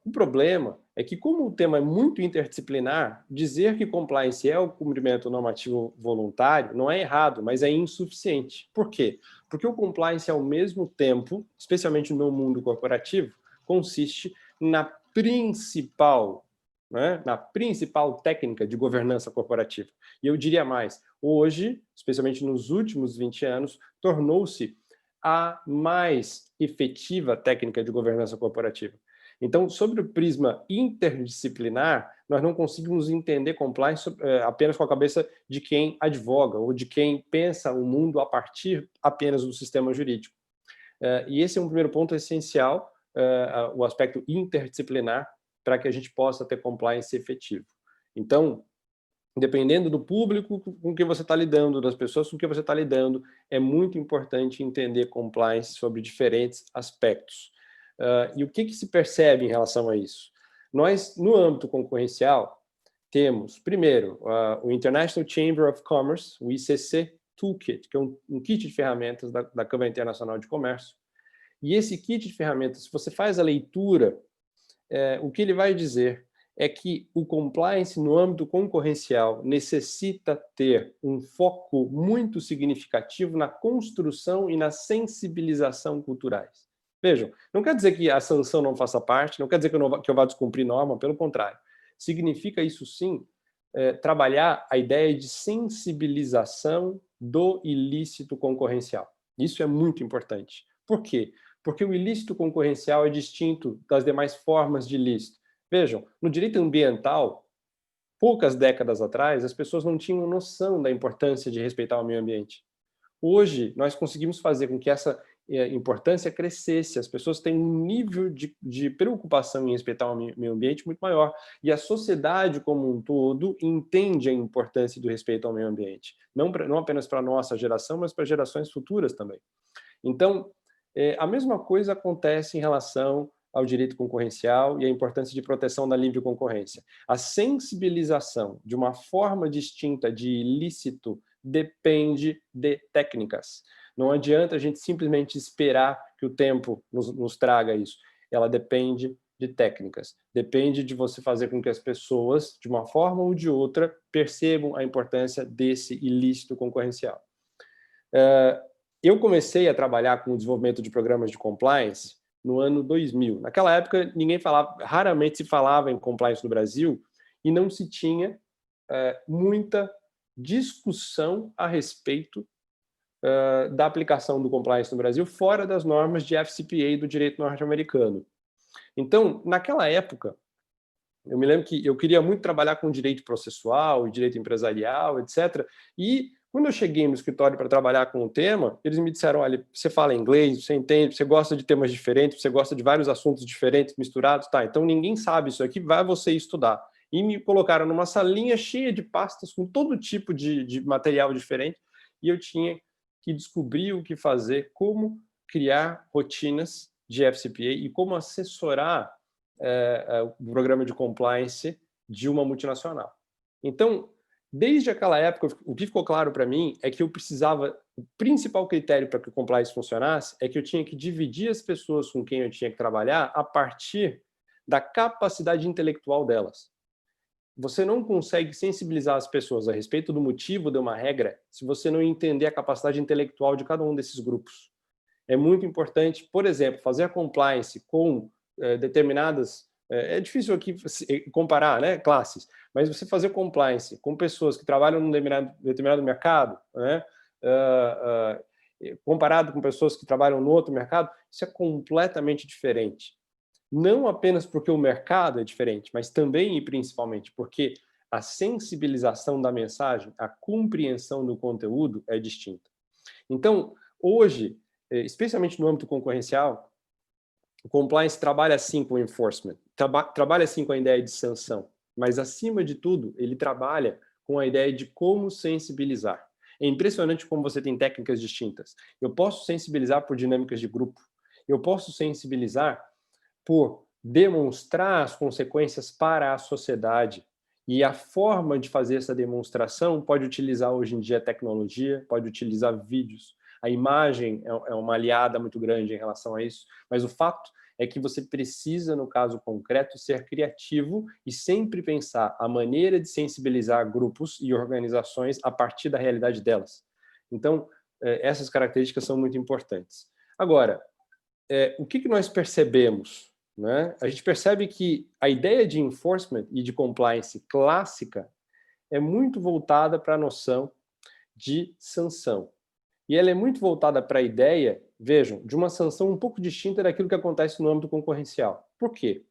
O problema é que, como o tema é muito interdisciplinar, dizer que compliance é o cumprimento normativo voluntário não é errado, mas é insuficiente. Por quê? Porque o compliance, ao mesmo tempo, especialmente no mundo corporativo, consiste na principal técnica de governança corporativa. E eu diria mais, hoje, especialmente nos últimos 20 anos, tornou-se a mais efetiva técnica de governança corporativa. Então, sobre o prisma interdisciplinar, nós não conseguimos entender compliance apenas com a cabeça de quem advoga ou de quem pensa o mundo a partir apenas do sistema jurídico. E esse é um primeiro ponto essencial, o aspecto interdisciplinar, para que a gente possa ter compliance efetivo. Então, dependendo do público com que você está lidando, das pessoas com que você está lidando, é muito importante entender compliance sobre diferentes aspectos. E o que se percebe em relação a isso? Nós, no âmbito concorrencial, temos, primeiro, o International Chamber of Commerce, o ICC Toolkit, que é um kit de ferramentas da Câmara Internacional de Comércio. E esse kit de ferramentas, se você faz a leitura, o que ele vai dizer é que o compliance no âmbito concorrencial necessita ter um foco muito significativo na construção e na sensibilização culturais. Vejam, não quer dizer que a sanção não faça parte, não quer dizer que eu vá descumprir norma, pelo contrário. Significa isso sim trabalhar a ideia de sensibilização do ilícito concorrencial. Isso é muito importante. Por quê? Porque o ilícito concorrencial é distinto das demais formas de ilícito. Vejam, no direito ambiental, poucas décadas atrás, as pessoas não tinham noção da importância de respeitar o meio ambiente. Hoje, nós conseguimos fazer com que essa importância crescesse, as pessoas têm um nível de preocupação em respeitar o meio ambiente muito maior, e a sociedade como um todo entende a importância do respeito ao meio ambiente, não apenas para a nossa geração, mas para gerações futuras também. Então, a mesma coisa acontece em relação ao direito concorrencial e a importância de proteção da livre concorrência. A sensibilização de uma forma distinta de ilícito depende de técnicas. Não adianta a gente simplesmente esperar que o tempo nos traga isso. Ela depende de técnicas. Depende de você fazer com que as pessoas, de uma forma ou de outra, percebam a importância desse ilícito concorrencial. Eu comecei a trabalhar com o desenvolvimento de programas de compliance no ano 2000. Naquela época, raramente se falava em compliance no Brasil e não se tinha muita discussão a respeito da aplicação do compliance no Brasil fora das normas de FCPA do direito norte-americano. Então, naquela época, eu me lembro que eu queria muito trabalhar com direito processual e direito empresarial, etc. E quando eu cheguei no escritório para trabalhar com o tema, eles me disseram, olha, você fala inglês, você entende, você gosta de temas diferentes, você gosta de vários assuntos diferentes misturados, tá, então ninguém sabe isso aqui, vai você estudar. E me colocaram numa salinha cheia de pastas com todo tipo de material diferente e eu tinha que descobrir o que fazer, como criar rotinas de FCPA e como assessorar o programa de compliance de uma multinacional. Então, desde aquela época, o que ficou claro para mim é que eu precisava, o principal critério para que o compliance funcionasse é que eu tinha que dividir as pessoas com quem eu tinha que trabalhar a partir da capacidade intelectual delas. Você não consegue sensibilizar as pessoas a respeito do motivo de uma regra se você não entender a capacidade intelectual de cada um desses grupos. É muito importante, por exemplo, fazer a compliance com determinadas... É difícil aqui comparar, né, classes, mas você fazer compliance com pessoas que trabalham num determinado mercado, né, comparado com pessoas que trabalham no outro mercado, isso é completamente diferente. Não apenas porque o mercado é diferente, mas também e principalmente porque a sensibilização da mensagem, a compreensão do conteúdo é distinta. Então, hoje, especialmente no âmbito concorrencial, o compliance trabalha assim com o enforcement, trabalha assim com a ideia de sanção, mas acima de tudo, ele trabalha com a ideia de como sensibilizar. É impressionante como você tem técnicas distintas. Eu posso sensibilizar por dinâmicas de grupo, eu posso sensibilizar por demonstrar as consequências para a sociedade. E a forma de fazer essa demonstração pode utilizar hoje em dia tecnologia, pode utilizar vídeos. A imagem é uma aliada muito grande em relação a isso, mas o fato é que você precisa, no caso concreto, ser criativo e sempre pensar a maneira de sensibilizar grupos e organizações a partir da realidade delas. Então, essas características são muito importantes. Agora, o que nós percebemos? Né? A gente percebe que a ideia de enforcement e de compliance clássica é muito voltada para a noção de sanção. E ela é muito voltada para a ideia, vejam, de uma sanção um pouco distinta daquilo que acontece no âmbito concorrencial. Por quê?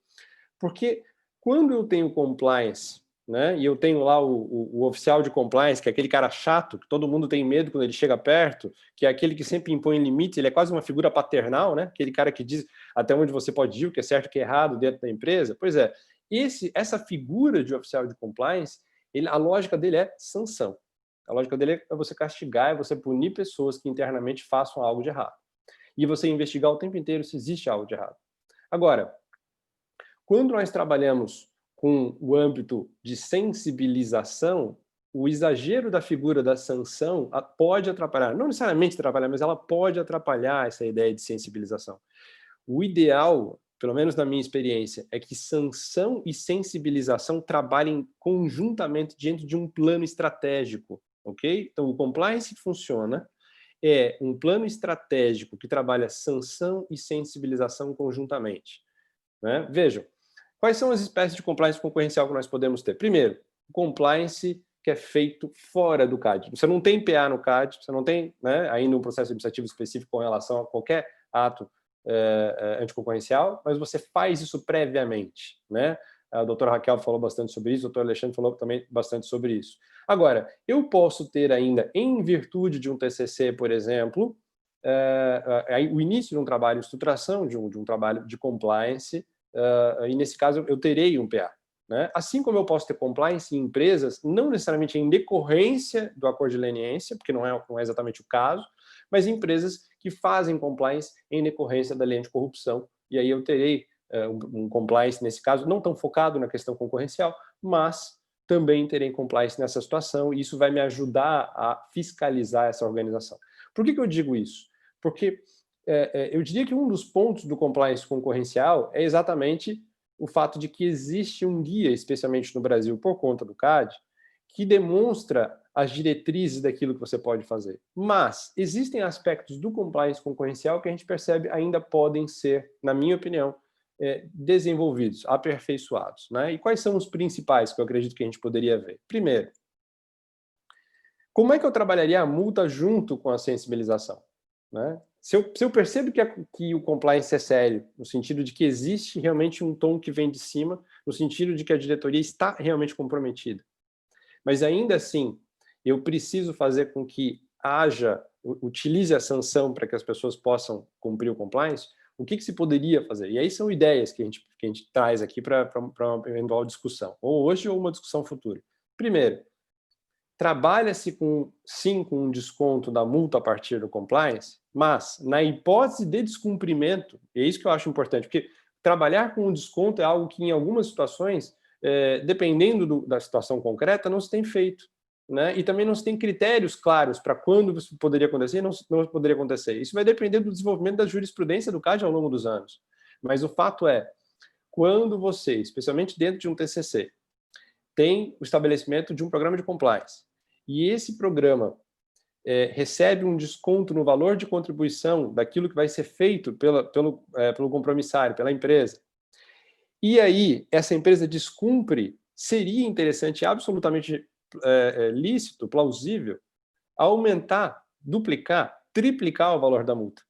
Porque quando eu tenho compliance, né, e eu tenho lá o oficial de compliance, que é aquele cara chato, que todo mundo tem medo quando ele chega perto, que é aquele que sempre impõe limites, ele é quase uma figura paternal, né, aquele cara que diz até onde você pode ir, o que é certo e o que é errado dentro da empresa. Pois é, essa figura de oficial de compliance, a lógica dele é sanção. A lógica dele é você castigar, é você punir pessoas que internamente façam algo de errado. E você investigar o tempo inteiro se existe algo de errado. Agora, quando nós trabalhamos com o âmbito de sensibilização, o exagero da figura da sanção pode atrapalhar. Não necessariamente atrapalhar, mas ela pode atrapalhar essa ideia de sensibilização. O ideal pelo menos na minha experiência, é que sanção e sensibilização trabalhem conjuntamente dentro de um plano estratégico, ok? Então, o compliance funciona, é um plano estratégico que trabalha sanção e sensibilização conjuntamente, né? Vejam, quais são as espécies de compliance concorrencial que nós podemos ter? Primeiro, o compliance que é feito fora do CAD. Você não tem PA no CAD, você não tem, né, ainda um processo administrativo específico com relação a qualquer ato anticoncorrencial, mas você faz isso previamente, né? A doutora Raquel falou bastante sobre isso, o doutor Alexandre falou também bastante sobre isso. Agora, eu posso ter ainda, em virtude de um TCC, por exemplo, o início de um trabalho de estruturação, de um trabalho de compliance, e nesse caso eu terei um PA. Né? Assim como eu posso ter compliance em empresas, não necessariamente em decorrência do acordo de leniência, porque não é exatamente o caso, mas em empresas que fazem compliance em decorrência da lei anticorrupção, e aí eu terei um compliance nesse caso, não tão focado na questão concorrencial, mas também terei compliance nessa situação, e isso vai me ajudar a fiscalizar essa organização. Por que eu digo isso? Porque eu diria que um dos pontos do compliance concorrencial é exatamente o fato de que existe um guia, especialmente no Brasil, por conta do CAD, que demonstra as diretrizes daquilo que você pode fazer. Mas existem aspectos do compliance concorrencial que a gente percebe ainda podem ser, na minha opinião, desenvolvidos, aperfeiçoados, né? E quais são os principais que eu acredito que a gente poderia ver? Primeiro, como é que eu trabalharia a multa junto com a sensibilização? Né? Se eu percebo que o compliance é sério, no sentido de que existe realmente um tom que vem de cima, no sentido de que a diretoria está realmente comprometida, mas ainda assim, eu preciso fazer com que utilize a sanção para que as pessoas possam cumprir o compliance, o que se poderia fazer? E aí são ideias que a gente traz aqui para uma eventual discussão, ou hoje ou uma discussão futura. Primeiro, trabalha-se sim com um desconto da multa a partir do compliance, mas na hipótese de descumprimento, é isso que eu acho importante, porque trabalhar com um desconto é algo que em algumas situações, dependendo da situação concreta, não se tem feito, né? E também não se tem critérios claros para quando isso poderia acontecer e não poderia acontecer. Isso vai depender do desenvolvimento da jurisprudência do CAD ao longo dos anos. Mas o fato é, quando você, especialmente dentro de um TCC, tem o estabelecimento de um programa de compliance, e esse programa recebe um desconto no valor de contribuição daquilo que vai ser feito pelo compromissário, pela empresa, e aí essa empresa descumpre, seria interessante, absolutamente lícito, plausível, aumentar, duplicar, triplicar o valor da multa.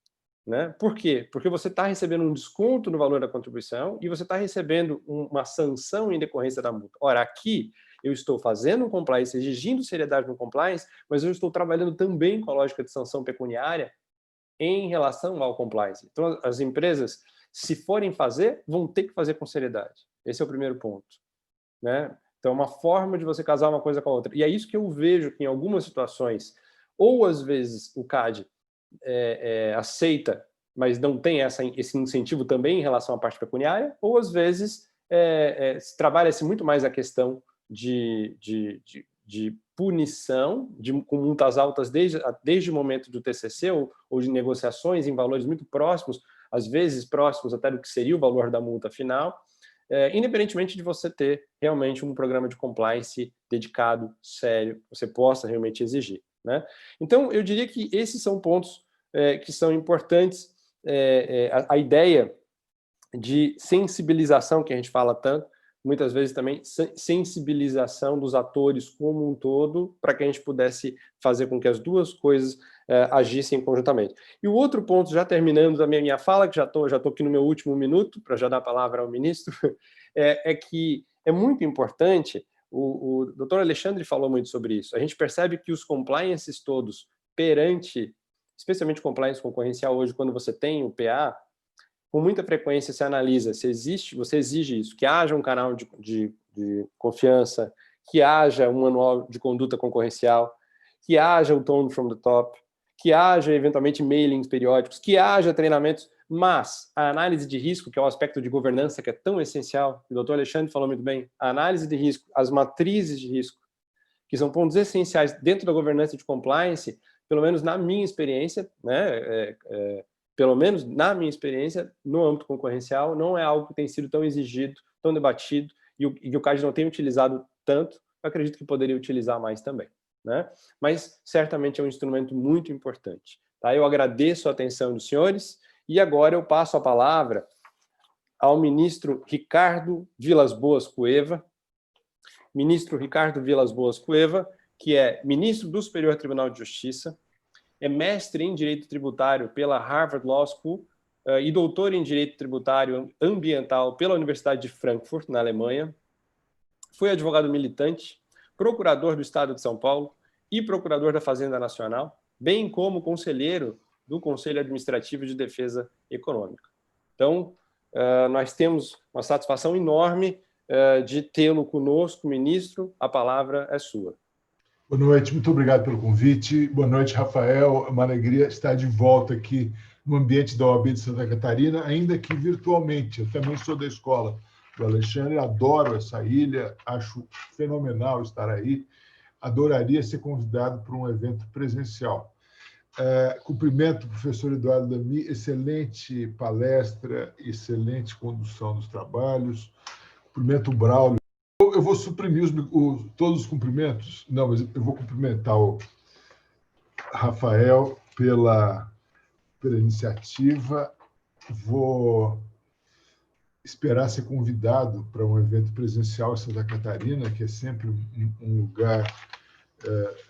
Né? Por quê? Porque você está recebendo um desconto no valor da contribuição e você está recebendo uma sanção em decorrência da multa. Ora, aqui eu estou fazendo um compliance, exigindo seriedade no compliance, mas eu estou trabalhando também com a lógica de sanção pecuniária em relação ao compliance. Então, as empresas, se forem fazer, vão ter que fazer com seriedade. Esse é o primeiro ponto. Né? Então, é uma forma de você casar uma coisa com a outra. E é isso que eu vejo que em algumas situações, ou às vezes o CAD aceita, mas não tem esse incentivo também em relação à parte pecuniária, ou às vezes trabalha-se muito mais a questão de punição, com multas altas desde o momento do TCC, ou de negociações em valores muito próximos, às vezes próximos até do que seria o valor da multa final, independentemente de você ter realmente um programa de compliance dedicado, sério, você possa realmente exigir. Né? Então, eu diria que esses são pontos que são importantes. A ideia de sensibilização, que a gente fala tanto, muitas vezes também sensibilização dos atores como um todo, para que a gente pudesse fazer com que as duas coisas agissem conjuntamente. E o outro ponto, já terminando também a minha fala, que já estou aqui no meu último minuto, para já dar a palavra ao ministro, é que é muito importante, o doutor Alexandre falou muito sobre isso, a gente percebe que os compliances todos perante, especialmente compliance concorrencial hoje, quando você tem o PA, com muita frequência se analisa se existe, você exige isso, que haja um canal de confiança, que haja um manual de conduta concorrencial, que haja o tone from the top, que haja eventualmente mailings periódicos, que haja treinamentos, mas a análise de risco, que é o aspecto de governança que é tão essencial, o doutor Alexandre falou muito bem, a análise de risco, as matrizes de risco, que são pontos essenciais dentro da governança de compliance, pelo menos na minha experiência, né, pelo menos na minha experiência, no âmbito concorrencial, não é algo que tem sido tão exigido, tão debatido, e o CAD não tem utilizado tanto. Eu acredito que poderia utilizar mais também, né? Mas certamente é um instrumento muito importante. Tá? Eu agradeço a atenção dos senhores, e agora eu passo a palavra ao ministro Ricardo Vilas Boas Cueva. Ministro Ricardo Vilas Boas Cueva, que é ministro do Superior Tribunal de Justiça, é mestre em Direito Tributário pela Harvard Law School e doutor em Direito Tributário Ambiental pela Universidade de Frankfurt, na Alemanha. Foi advogado militante, procurador do Estado de São Paulo e procurador da Fazenda Nacional, bem como conselheiro do Conselho Administrativo de Defesa Econômica. Então, nós temos uma satisfação enorme de tê-lo conosco, ministro. A palavra é sua. Boa noite, muito obrigado pelo convite. Boa noite, Rafael. É uma alegria estar de volta aqui no ambiente da OAB de Santa Catarina, ainda que virtualmente. Eu também sou da escola do Alexandre, adoro essa ilha, acho fenomenal estar aí. Adoraria ser convidado para um evento presencial. Cumprimento o professor Eduardo Lamy, excelente palestra, excelente condução dos trabalhos. Cumprimento o Braulio. Eu vou suprimir todos os cumprimentos? Não, mas eu vou cumprimentar o Rafael pela iniciativa. Vou esperar ser convidado para um evento presencial em Santa Catarina, que é sempre um lugar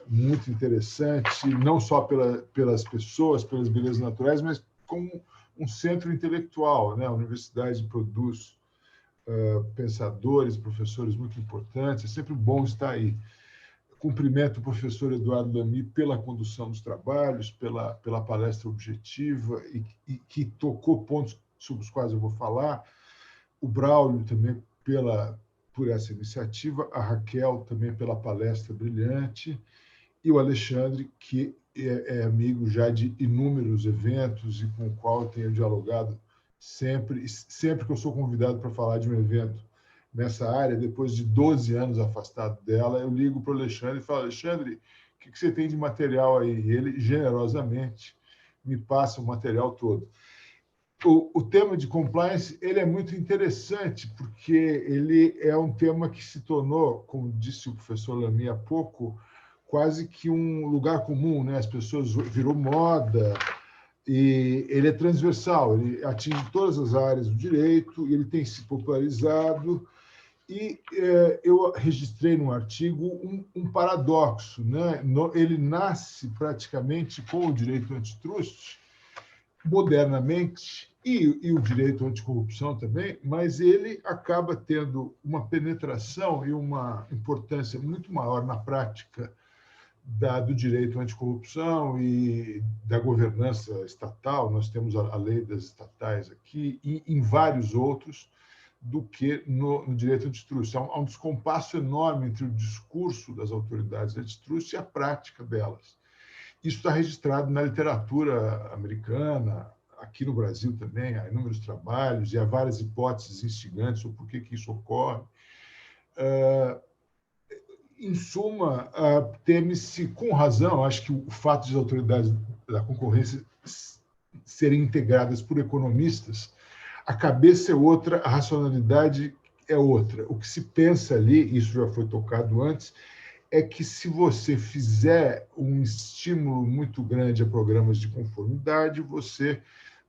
muito interessante, não só pelas pessoas, pelas belezas naturais, mas como um centro intelectual, né? A universidade produz pensadores, professores muito importantes, é sempre bom estar aí. Cumprimento o professor Eduardo Lamy pela condução dos trabalhos, pela palestra objetiva e que tocou pontos sobre os quais eu vou falar, o Braulio também por essa iniciativa, a Raquel também pela palestra brilhante, e o Alexandre, que é amigo já de inúmeros eventos e com o qual eu tenho dialogado sempre que eu sou convidado para falar de um evento nessa área, depois de 12 anos afastado dela, eu ligo para o Alexandre e falo: Alexandre, o que você tem de material aí? E ele, generosamente, me passa o material todo. O tema de compliance ele é muito interessante, porque ele é um tema que se tornou, como disse o professor Lamy há pouco, quase que um lugar comum, né? As pessoas virou moda, e ele é transversal, ele atinge todas as áreas do direito, e ele tem se popularizado, e eu registrei no artigo um paradoxo, né? Ele nasce praticamente com o direito antitrust, modernamente, e o direito anticorrupção também, mas ele acaba tendo uma penetração e uma importância muito maior na prática do direito anticorrupção e da governança estatal. Nós temos a lei das estatais aqui e em vários outros, do que no direito antitrust. Há um descompasso enorme entre o discurso das autoridades antitrust e a prática delas. Isso está registrado na literatura americana, aqui no Brasil também, há inúmeros trabalhos e há várias hipóteses instigantes sobre por que isso ocorre. Em suma, teme-se, com razão, acho que o fato de as autoridades da concorrência serem integradas por economistas, a cabeça é outra, a racionalidade é outra. O que se pensa ali, isso já foi tocado antes, é que se você fizer um estímulo muito grande a programas de conformidade, você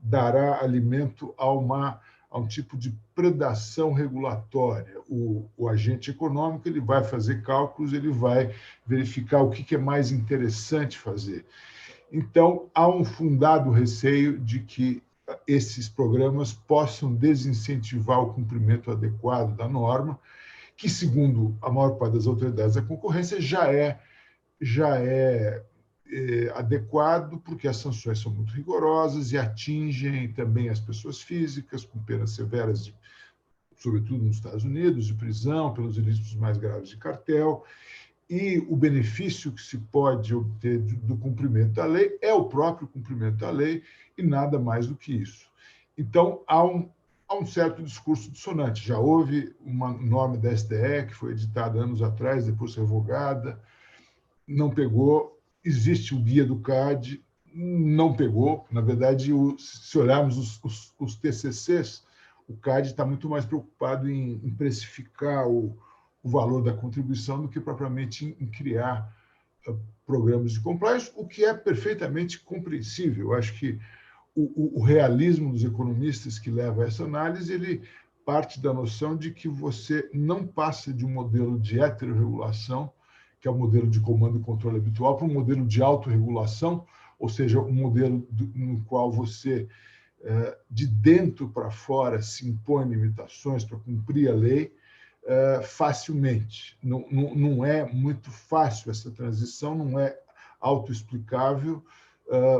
dará alimento a um tipo de predação regulatória. O agente econômico ele vai fazer cálculos, ele vai verificar o que é mais interessante fazer. Então, há um fundado receio de que esses programas possam desincentivar o cumprimento adequado da norma, que, segundo a maior parte das autoridades da concorrência, já é adequado, porque as sanções são muito rigorosas e atingem também as pessoas físicas, com penas severas, sobretudo nos Estados Unidos, de prisão pelos ilícitos mais graves de cartel, e o benefício que se pode obter do cumprimento da lei é o próprio cumprimento da lei e nada mais do que isso. Então, há um certo discurso dissonante. Já houve uma norma da STE que foi editada anos atrás, depois revogada, não pegou. Existe o guia do CAD, não pegou. Na verdade, se olharmos os TCCs, o CAD está muito mais preocupado em precificar o valor da contribuição do que propriamente em criar programas de compliance, o que é perfeitamente compreensível. Eu acho que o realismo dos economistas que leva a essa análise, ele parte da noção de que você não passa de um modelo de heterorregulação, que é o modelo de comando e controle habitual, para um modelo de autorregulação, ou seja, um modelo no qual você, de dentro para fora, se impõe limitações para cumprir a lei facilmente. Não é muito fácil essa transição, não é autoexplicável,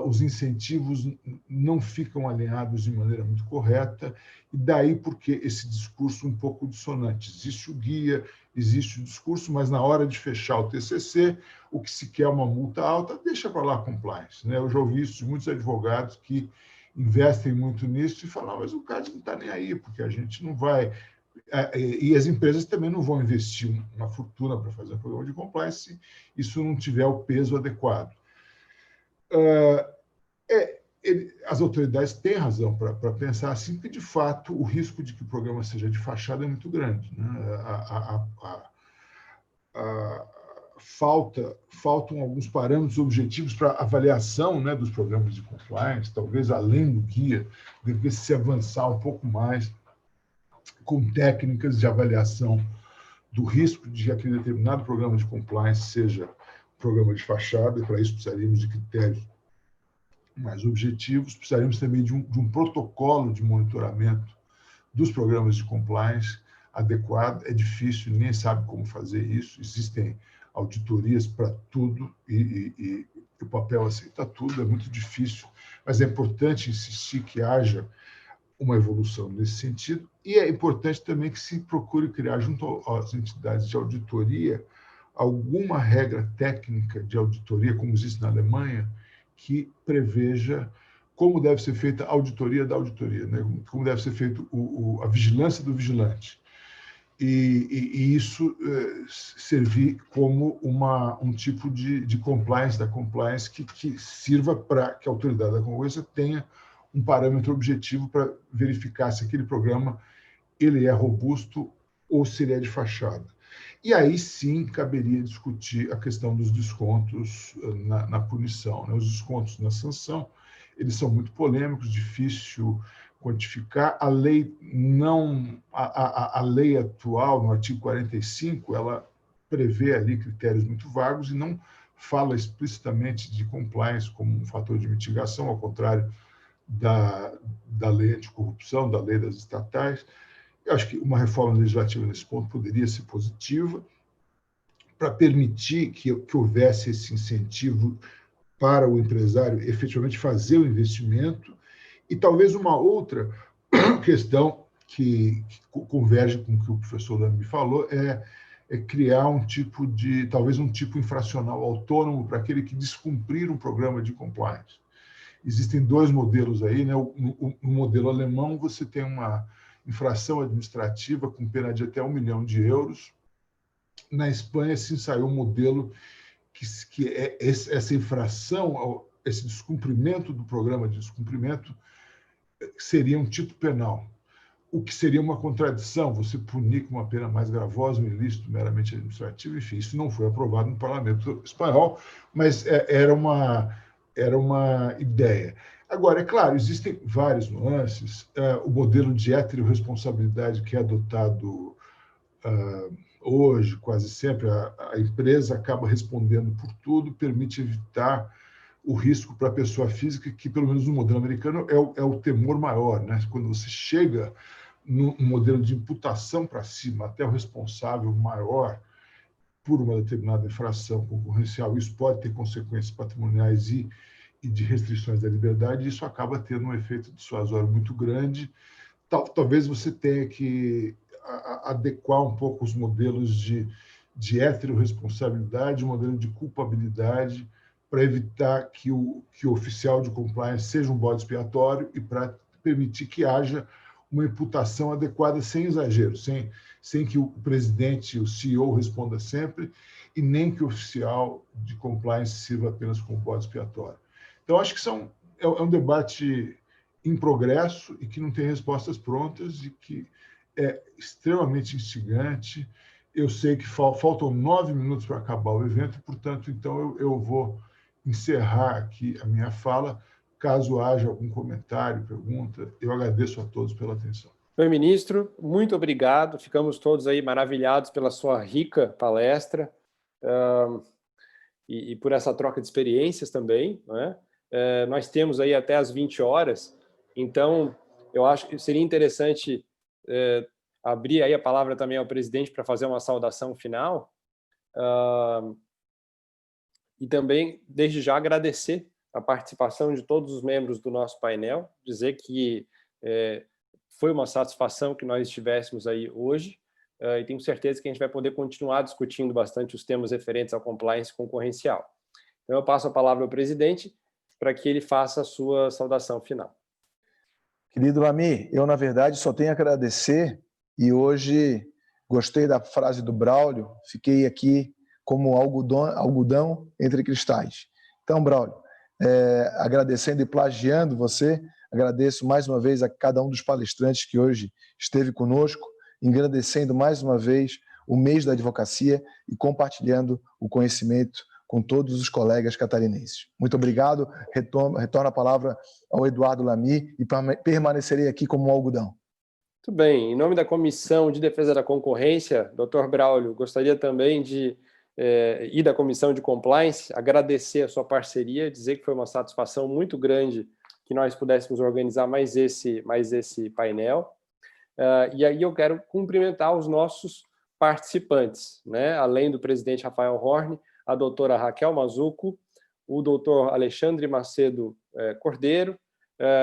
os incentivos não ficam alinhados de maneira muito correta, e daí porque esse discurso um pouco dissonante. Existe o guia, existe o discurso, mas na hora de fechar o TCC, o que se quer é uma multa alta, deixa para lá a compliance, né? Eu já ouvi isso de muitos advogados que investem muito nisso e falam, mas o CAD não está nem aí, porque a gente não vai... E as empresas também não vão investir uma fortuna para fazer um programa de compliance se isso não tiver o peso adequado. As autoridades têm razão para pensar assim, porque, de fato, o risco de que o programa seja de fachada é muito grande, né? Faltam alguns parâmetros objetivos para avaliação, né, dos programas de compliance, talvez além do guia, deve se avançar um pouco mais com técnicas de avaliação do risco de que aquele determinado programa de compliance seja programa de fachada, e para isso precisaríamos de critérios mais objetivos, precisaríamos também de um protocolo de monitoramento dos programas de compliance adequado. É difícil, ninguém sabe como fazer isso, existem auditorias para tudo e o papel aceita tudo, é muito difícil, mas é importante insistir que haja uma evolução nesse sentido, e é importante também que se procure criar, junto às entidades de auditoria, alguma regra técnica de auditoria, como existe na Alemanha, que preveja como deve ser feita a auditoria da auditoria, né? Como deve ser feita a vigilância do vigilante. E isso servir como um tipo de compliance da compliance que sirva para que a autoridade da concorrência tenha um parâmetro objetivo para verificar se aquele programa ele é robusto ou se ele é de fachada. E aí sim caberia discutir a questão dos descontos na punição, né? Os descontos na sanção, eles são muito polêmicos, difícil quantificar. A lei a lei atual, no artigo 45, ela prevê ali critérios muito vagos e não fala explicitamente de compliance como um fator de mitigação, ao contrário da lei anticorrupção, da lei das estatais. Eu acho que uma reforma legislativa nesse ponto poderia ser positiva para permitir que houvesse esse incentivo para o empresário efetivamente fazer o investimento. E talvez uma outra questão que converge com o que o professor Lamy falou é criar talvez um tipo infracional autônomo para aquele que descumprir um programa de compliance. Existem dois modelos aí, né? No modelo alemão, você tem uma infração administrativa com pena de até 1 milhão de euros. Na Espanha, se ensaiou um modelo que é essa infração, esse descumprimento do programa de descumprimento, seria um tipo penal, o que seria uma contradição, você punir com uma pena mais gravosa um ilícito meramente administrativo. Enfim, isso não foi aprovado no parlamento espanhol, mas era uma ideia. Agora, é claro, existem várias nuances. O modelo de heterorresponsabilidade que é adotado hoje, quase sempre, a empresa acaba respondendo por tudo, permite evitar o risco para a pessoa física, que, pelo menos no modelo americano, é o temor maior, né? Quando você chega num modelo de imputação para cima, até o responsável maior por uma determinada infração concorrencial, isso pode ter consequências patrimoniais e de restrições da liberdade, e isso acaba tendo um efeito dissuasório muito grande. Talvez você tenha que adequar um pouco os modelos de heterorresponsabilidade, o modelo de culpabilidade, para evitar que o oficial de compliance seja um bode expiatório e para permitir que haja uma imputação adequada, sem exagero, sem que o presidente, o CEO, responda sempre, e nem que o oficial de compliance sirva apenas como bode expiatório. Então, acho que é um debate em progresso e que não tem respostas prontas e que é extremamente instigante. Eu sei que faltam 9 minutos para acabar o evento, portanto, então eu vou encerrar aqui a minha fala. Caso haja algum comentário, pergunta, eu agradeço a todos pela atenção. Senhor ministro, muito obrigado. Ficamos todos aí maravilhados pela sua rica palestra e por essa troca de experiências também, né? Nós temos aí até às 20 horas, então eu acho que seria interessante abrir aí a palavra também ao presidente para fazer uma saudação final e também, desde já, agradecer a participação de todos os membros do nosso painel, dizer que foi uma satisfação que nós estivéssemos aí hoje e tenho certeza que a gente vai poder continuar discutindo bastante os temas referentes ao compliance concorrencial. Então, eu passo a palavra ao presidente para que ele faça a sua saudação final. Querido Lamy, eu, na verdade, só tenho a agradecer e hoje gostei da frase do Braulio, fiquei aqui como algodão entre cristais. Então, Braulio, agradecendo e plagiando você, agradeço mais uma vez a cada um dos palestrantes que hoje esteve conosco, engrandecendo mais uma vez o mês da advocacia e compartilhando o conhecimento com todos os colegas catarinenses. Muito obrigado, retorno a palavra ao Eduardo Lamy e permanecerei aqui como um algodão. Muito bem, em nome da Comissão de Defesa da Concorrência, Dr. Braulio, gostaria também e da Comissão de Compliance, agradecer a sua parceria, dizer que foi uma satisfação muito grande que nós pudéssemos organizar mais esse painel. E aí eu quero cumprimentar os nossos participantes, né? Além do presidente Rafael Horn, a doutora Raquel Mazzucco, o doutor Alexandre Macedo Cordeiro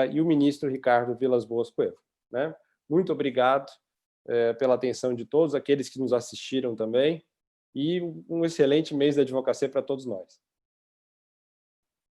e o ministro Ricardo Vilas Boas Coelho, né? Muito obrigado pela atenção de todos aqueles que nos assistiram também e um excelente mês da advocacia para todos nós.